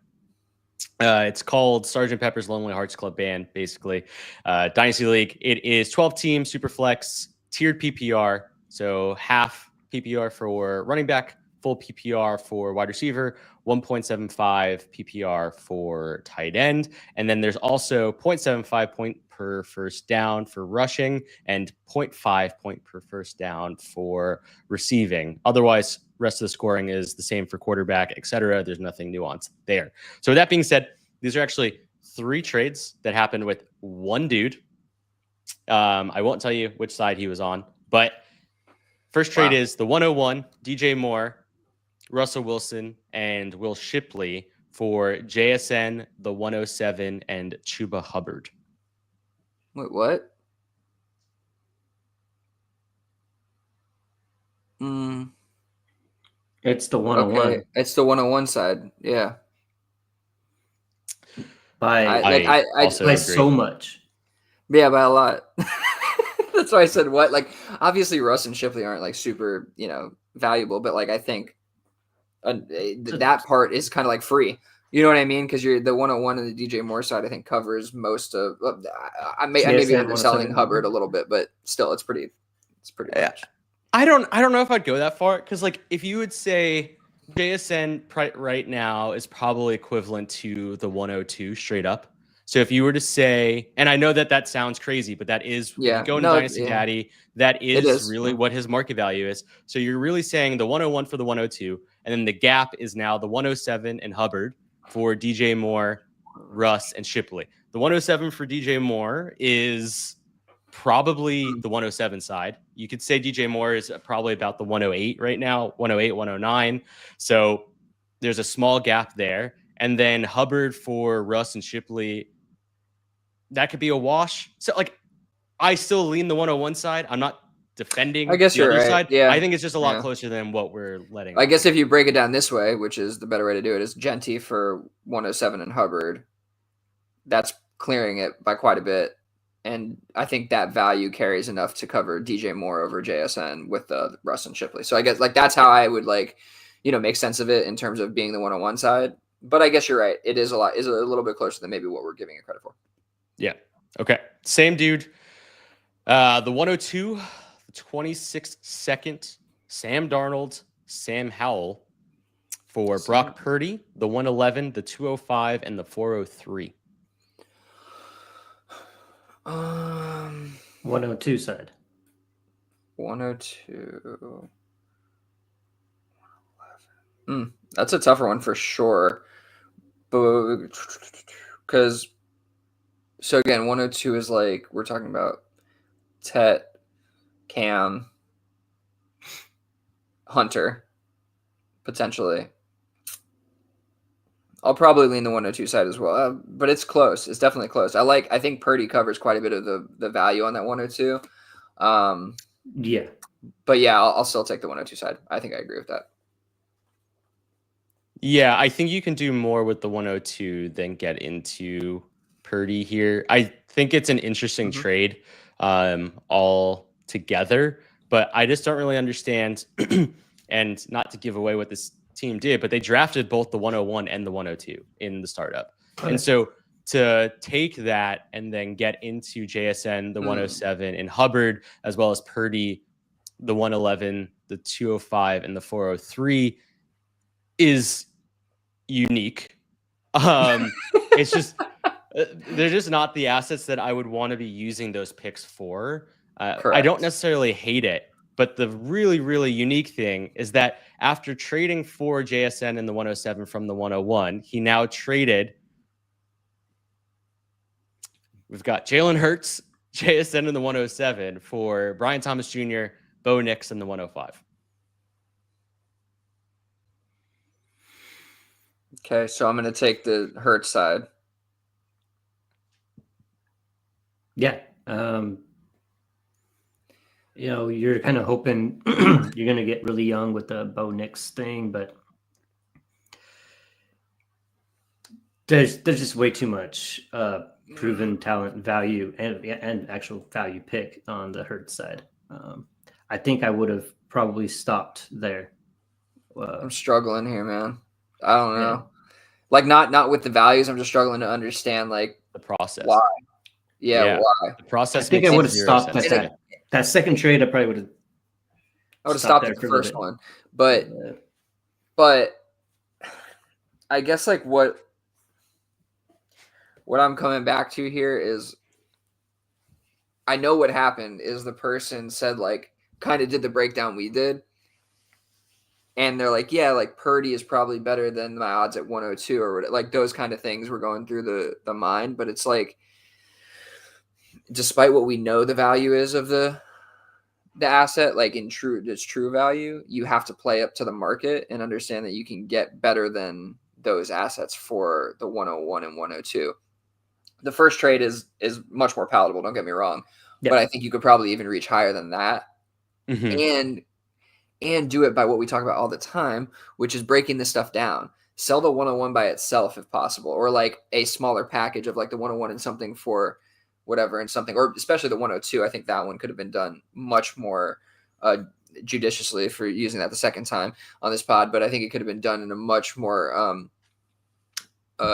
It's called Sgt. Pepper's Lonely Hearts Club Band, basically. Dynasty League. It is 12 teams, super flex, tiered PPR. So half PPR for running back, full PPR for wide receiver, 1.75 PPR for tight end. And then there's also 0.75 point per first down for rushing and 0.5 point per first down for receiving. Otherwise, rest of the scoring is the same for quarterback, etc. There's nothing nuanced there. So with that being said, these are actually 3 trades that happened with one dude. I won't tell you which side he was on, but first trade is the 101, DJ Moore, Russell Wilson, and Will Shipley for JSN, the 107, and Chuba Hubbard. Wait, what? It's the 101. Okay, it's the 101 side. Yeah. By also by agree. so much. Yeah, by a lot. That's why I said what. Like, obviously, Russ and Shipley aren't like super, valuable, but like I think that part is kind of like free. You know what I mean? Because you're the 101 and the DJ Moore side, I think covers most of. I may be underselling Hubbard a little bit, but still, it's pretty much. I don't know if I'd go that far, because like if you would say JSN right now is probably equivalent to the 102 straight up. So if you were to say, and I know that sounds crazy, but that is, when you go into Dynasty Daddy, that is really what his market value is. So you're really saying the 101 for the 102, and then the gap is now the 107 and Hubbard for DJ Moore, Russ, and Shipley. The 107 for DJ Moore is probably the 107 side. You could say DJ Moore is probably about the 108 right now, 108, 109. So there's a small gap there. And then Hubbard for Russ and Shipley, that could be a wash. So like, I still lean the 101 side. I'm not defending the other side. Yeah. I think it's just a lot closer than what we're letting. I guess if you break it down this way, which is the better way to do it, is Jeanty for 107 and Hubbard. That's clearing it by quite a bit. And I think that value carries enough to cover DJ Moore over JSN with Russ and Shipley. So I guess like that's how I would make sense of it in terms of being the 101 side. But I guess you're right. It is a little bit closer than maybe what we're giving it credit for. Yeah. Okay. Same dude. The 102, the 26 second, Sam Darnold, Sam Howell for Brock Purdy, the 111, the 205, and the 403. 102 side. 102. That's a tougher one for sure. But because so again, 102 is like we're talking about Tet, Cam, Hunter, potentially. I'll probably lean the 102 side as well, but it's close. It's definitely close. I think Purdy covers quite a bit of the value on that 102. Yeah, but yeah, I'll still take the 102 side. I think I agree with that. Yeah, I think you can do more with the 102 than get into Purdy here. I think it's an interesting trade all together, but I just don't really understand, and not to give away what this team did, but they drafted both the 101 and the 102 in the startup. Okay. And so to take that and then get into JSN, the 107, and Hubbard, as well as Purdy, the 111, the 205, and the 403 is unique. It's just they're just not the assets that I would want to be using those picks for. I don't necessarily hate it, but the really, really unique thing is that after trading for JSN and the 107 from the 101, he now traded. We've got Jalen Hurts, JSN in the 107 for Brian Thomas Jr., Bo Nix in the 105. Okay, so I'm going to take the Hurts side. Yeah. You're kind of hoping you're going to get really young with the Bo Nix thing, but there's just way too much proven talent value and actual value pick on the Hurts side. I think I would have probably stopped there. I'm struggling here, man. I don't know. Yeah. Like not with the values. I'm just struggling to understand like the process. Why? Yeah. Why? The process. I think I would have stopped at that second trade. I probably would have. I would have stopped at the first one, but I guess like what I'm coming back to here is I know what happened is the person said like kind of did the breakdown we did. And they're like, yeah, like Purdy is probably better than my odds at 102 or whatever. Like those kind of things were going through the mind. But it's like, despite what we know the value is of the asset, like in its true value, you have to play up to the market and understand that you can get better than those assets for the 101 and 102. The first trade is much more palatable, don't get me wrong, but I think you could probably even reach higher than that. And do it by what we talk about all the time, which is breaking this stuff down. Sell the 101 by itself if possible, or like a smaller package of like the 101 and something for whatever and something, or especially the 102. I think that one could have been done much more judiciously for using that the second time on this pod, but I think it could have been done in a much more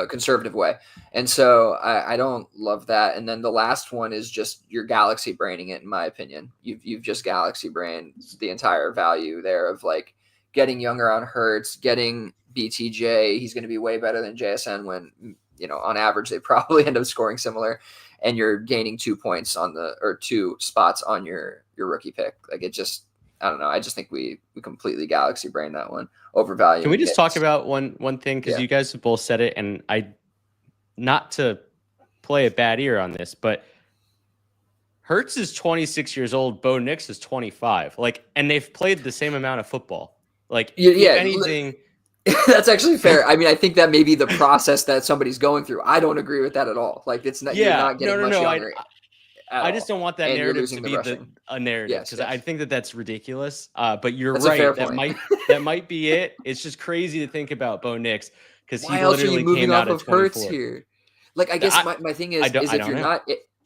conservative way. And so I don't love that. And then the last one is just your galaxy braining it, in my opinion. You've just galaxy brained the entire value there of like getting Younger on Hurts, getting BTJ. He's going to be way better than JSN when, you know, on average, they probably end up scoring similar, and you're gaining 2 points or 2 spots on your rookie pick. Like it just, I don't know. I just think we completely galaxy brain that one, overvalued. Can we just talk about one thing? Because you guys have both said it, and not to play a bad ear on this, but Hurts is 26 years old. Bo Nix is 25. Like, and they've played the same amount of football. Like, if anything. That's actually fair. I mean, I think that may be the process that somebody's going through. I don't agree with that at all. Like, it's not. You're not getting much younger. I just don't want that narrative to be a narrative, because I think that's ridiculous. But you're right. That might be it. It's just crazy to think about Bo Nix, because he literally came out of Hurts here. Like, I guess my thing is if you're not.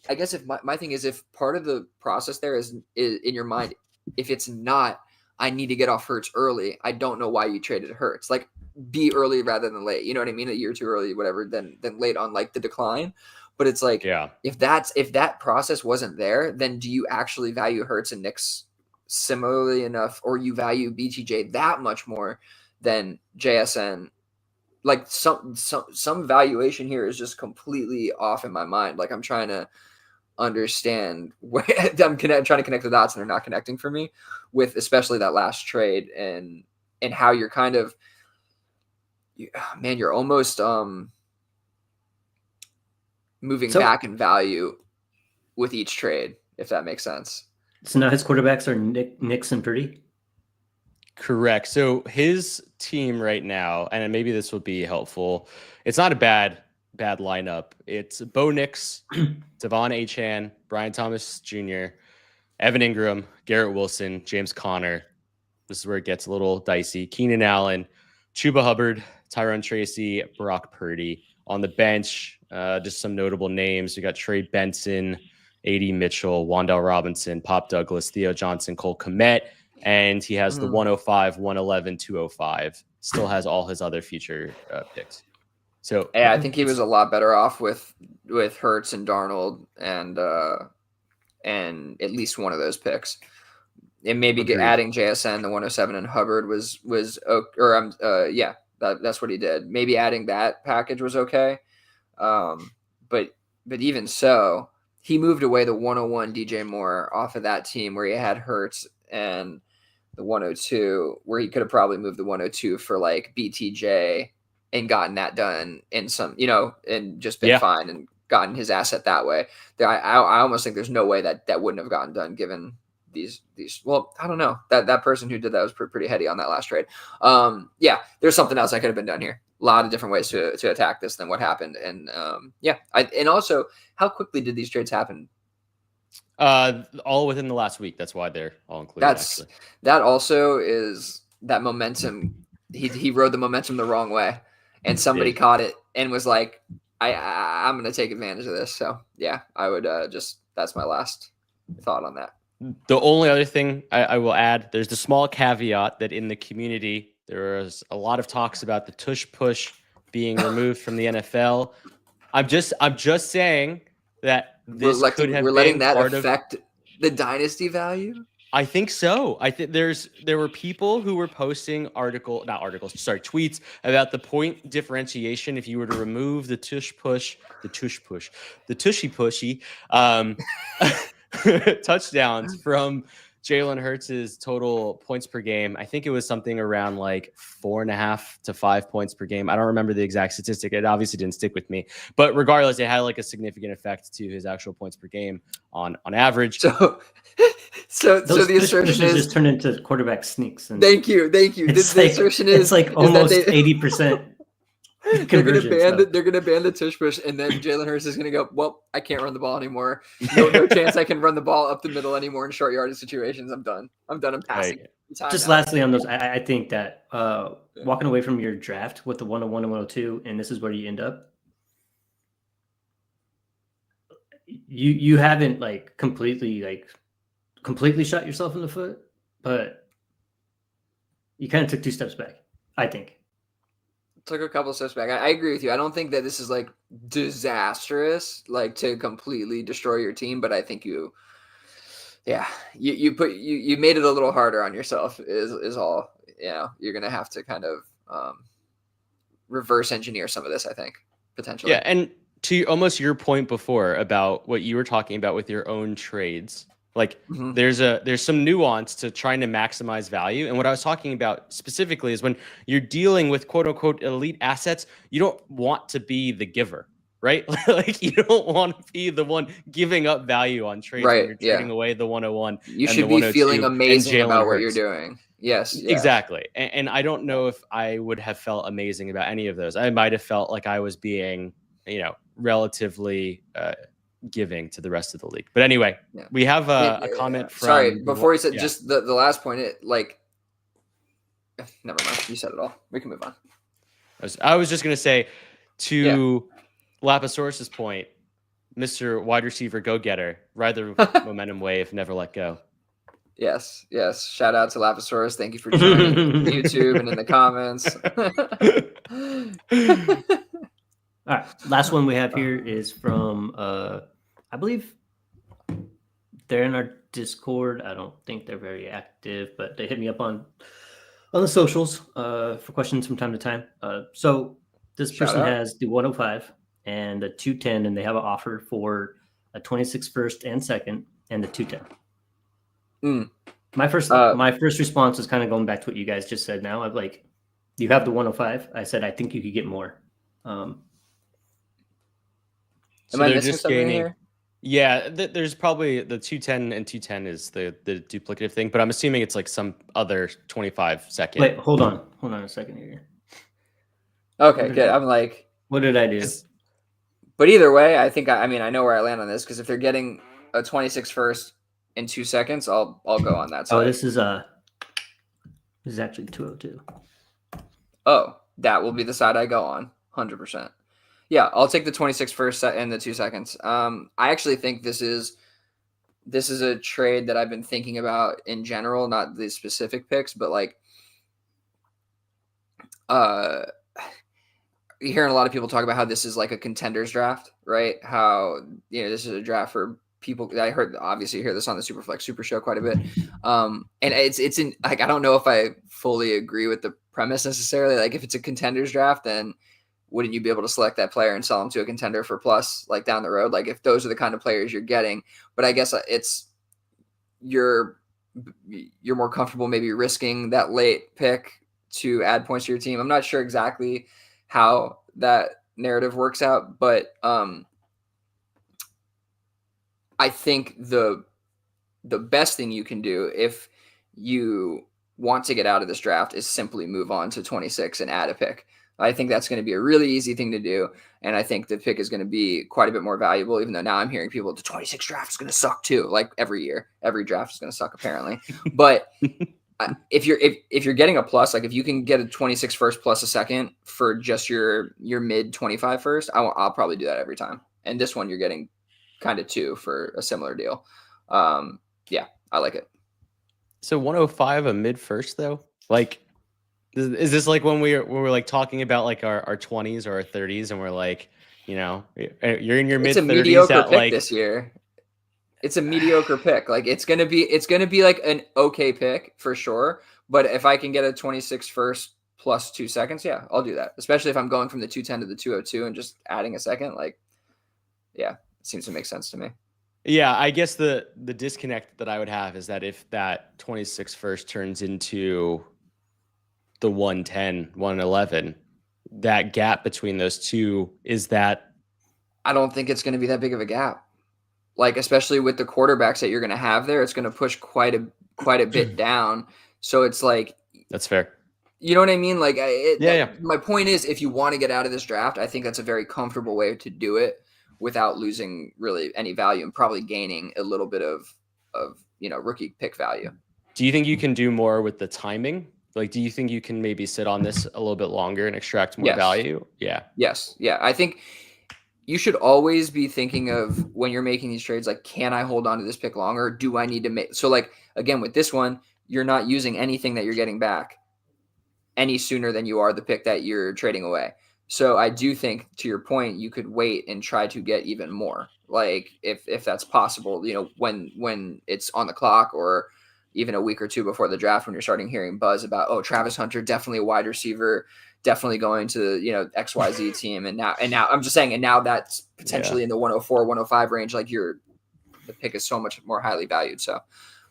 I guess if my thing is, if part of the process there is in your mind, if it's not, I need to get off Hurts early, I don't know why you traded Hurts. Like, be early rather than late. You know what I mean? A year too early, whatever, than late on like the decline. But it's like, if that process wasn't there, then do you actually value Hurts and Nix similarly enough, or you value BTJ that much more than JSN? Like some valuation here is just completely off in my mind. Like, I'm trying to understand where trying to connect the dots, and they're not connecting for me, with especially that last trade and how you're kind of, you're almost moving back in value with each trade, if that makes sense. So now his quarterbacks are Nix and Purdy? Correct. So his team right now, and maybe this will be helpful, it's not a bad lineup. It's Bo Nix, Devon Achane, Brian Thomas Jr., Evan Ingram, Garrett Wilson, James Conner. This is where it gets a little dicey. Keenan Allen, Chuba Hubbard, Tyrone Tracy, Brock Purdy. On the bench, just some notable names. We got Trey Benson, A.D. Mitchell, Wan'Dale Robinson, Pop Douglas, Theo Johnson, Cole Kmet, and he has the 105, 111, 205. Still has all his other future picks. So yeah, I think he was a lot better off with Hurts and Darnold and at least one of those picks. And maybe adding JSN, the 107, and Hubbard was that's what he did. Maybe adding that package was okay. But even so, he moved away the 101 DJ Moore off of that team where he had Hurts, and the 102 where he could have probably moved the 102 for like BTJ and gotten that done in some, and just been fine and gotten his asset that way. I almost think there's no way that wouldn't have gotten done given these. Well, I don't know. That person who did that was pretty heady on that last trade. There's something else that could have been done here. A lot of different ways to attack this than what happened. And and also, how quickly did these trades happen? All within the last week. That's why they're all included. That also is that momentum. He rode the momentum the wrong way, and somebody caught it and was like, I'm going to take advantage of this. So yeah, I would that's my last thought on that. The only other thing I will add, there's the small caveat that in the community, there was a lot of talks about the tush push being removed from the NFL. I'm just saying that this could have we're been letting that part affect the dynasty value. I think so. I think there were people who were posting tweets about the point differentiation if you were to remove the tushy pushy touchdowns from Jalen Hurts' total points per game. I think it was something around like 4.5 to 5 points per game. I don't remember the exact statistic. It obviously didn't stick with me, but regardless, it had like a significant effect to his actual points per game on average. So the assertion is just turned into quarterback sneaks. And thank you. The assertion is it's like almost 80%. They're gonna ban the tush push, and then Jalen Hurts is gonna go, well, I can't run the ball anymore. No chance I can run the ball up the middle anymore in short yardage situations. I'm done. I'm passing. Right. Just lastly on those, I think that walking away from your draft with the 101 and 102, and this is where you end up. You haven't completely shot yourself in the foot, but you kind of took 2 steps back, I think. Took a couple steps back. I agree with you. I don't think that this is like disastrous, like to completely destroy your team, but I think you made it a little harder on yourself is all. You're gonna have to kind of reverse engineer some of this, I think, potentially. Yeah, and to almost your point before about what you were talking about with your own trades. Like there's some nuance to trying to maximize value. And what I was talking about specifically is when you're dealing with quote unquote elite assets, you don't want to be the giver, right? Like you don't want to be the one giving up value on trades when you're trading away the 101. You should be feeling amazing about what you're doing. Yes. Yeah. Exactly. And I don't know if I would have felt amazing about any of those. I might have felt like I was being, relatively giving to the rest of the league. But anyway, we have a comment from... Sorry, before you said just the last point, never mind. You said it all. We can move on. I was just going to say to Lapasaurus's point, Mr. Wide Receiver Go-Getter, ride the momentum wave, never let go. Yes. Shout out to Lapasaurus. Thank you for joining YouTube and in the comments. All right. Last one we have here is from, I believe they're in our Discord. I don't think they're very active, but they hit me up on the socials for questions from time to time. So this person has the 105 and the 210, and they have an offer for a 26 first and second and the 210. My first response is kind of going back to what you guys just said now. I'm like, you have the 105. I said, I think you could get more. So they're just gaining here? Yeah, there's probably the 210 and 210 is the duplicative thing, but I'm assuming it's like some other 25 second. Wait, hold on a second here. Okay, good. I'm like, what did I do? But either way, I think I know where I land on this, because if they're getting a 26 first in 2 seconds, I'll go on that side. Oh, this is actually 202. Oh, that will be the side I go on, 100%. Yeah, I'll take the 26 first and the 2 seconds. I actually think this is a trade that I've been thinking about in general, not the specific picks, but you're hearing a lot of people talk about how this is like a contenders draft, right? How this is a draft for people. I obviously hear this on the Superflex Super Show quite a bit, and it's in I don't know if I fully agree with the premise necessarily. Like if it's a contenders draft, then wouldn't you be able to select that player and sell them to a contender for plus down the road? Like if those are the kind of players you're getting, but I guess you're more comfortable maybe risking that late pick to add points to your team. I'm not sure exactly how that narrative works out, but I think the best thing you can do if you want to get out of this draft is simply move on to 26 and add a pick. I think that's going to be a really easy thing to do. And I think the pick is going to be quite a bit more valuable, even though now I'm hearing people, the 26 draft is going to suck too. Like every year, every draft is going to suck apparently. But if you're getting a plus, like if you can get a 26 first plus a second for just your mid 25 first, I'll probably do that every time. And this one you're getting kind of 2 for a similar deal. Yeah, I like it. So 105 a mid first though? Like, is this like when we're like talking about like our 20s or our 30s and we're like, you're in your mid 30s? It's a mediocre pick this year. It's a mediocre pick. Like it's gonna be like an okay pick for sure. But if I can get a 26 first plus 2 seconds, yeah, I'll do that. Especially if I'm going from the 210 to the 202 and just adding a second. Like, yeah, it seems to make sense to me. Yeah, I guess the disconnect that I would have is that if that 26 first turns into the 110, 111, that gap between those two, is that? I don't think it's going to be that big of a gap. Like, especially with the quarterbacks that you're going to have there, it's going to push quite a bit down. So it's like, That's fair. you know what I mean? Like, Yeah. My point is, if you want to get out of this draft, I think that's a very comfortable way to do it without losing really any value and probably gaining a little bit of rookie pick value. Do you think you can do more with the timing? Like, do you think you can maybe sit on this a little bit longer and extract more value? Yeah. Yes. Yeah. I think you should always be thinking of, when you're making these trades, like, can I hold on to this pick longer? Do I need to make, so like, again, with this one, you're not using anything that you're getting back any sooner than you are the pick that you're trading away. So I do think, to your point, you could wait and try to get even more, like if that's possible, when it's on the clock, or even a week or two before the draft, when you're starting hearing buzz about, oh, Travis Hunter, definitely a wide receiver, definitely going to, XYZ team. And now I'm just saying, and now that's potentially in the 104, 105 range, like the pick is so much more highly valued. So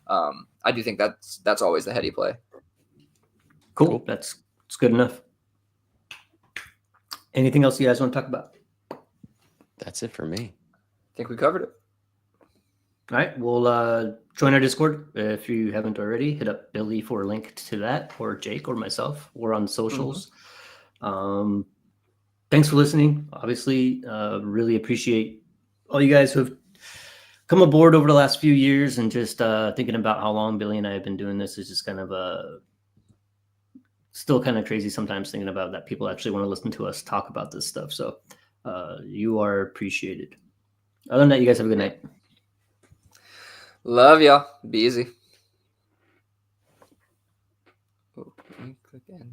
I do think that's always the heady play. Cool. That's good enough. Anything else you guys want to talk about? That's it for me. I think we covered it. All right. We'll join our Discord. If you haven't already, hit up Billy for a link to that, or Jake or myself. We're on socials. Thanks for listening. Obviously, really appreciate all you guys who have come aboard over the last few years, and just thinking about how long Billy and I have been doing this is just kind of still kind of crazy sometimes, thinking about that people actually want to listen to us talk about this stuff. So you are appreciated. Other than that, you guys have a good night. Love y'all. Be easy. Oh, click end.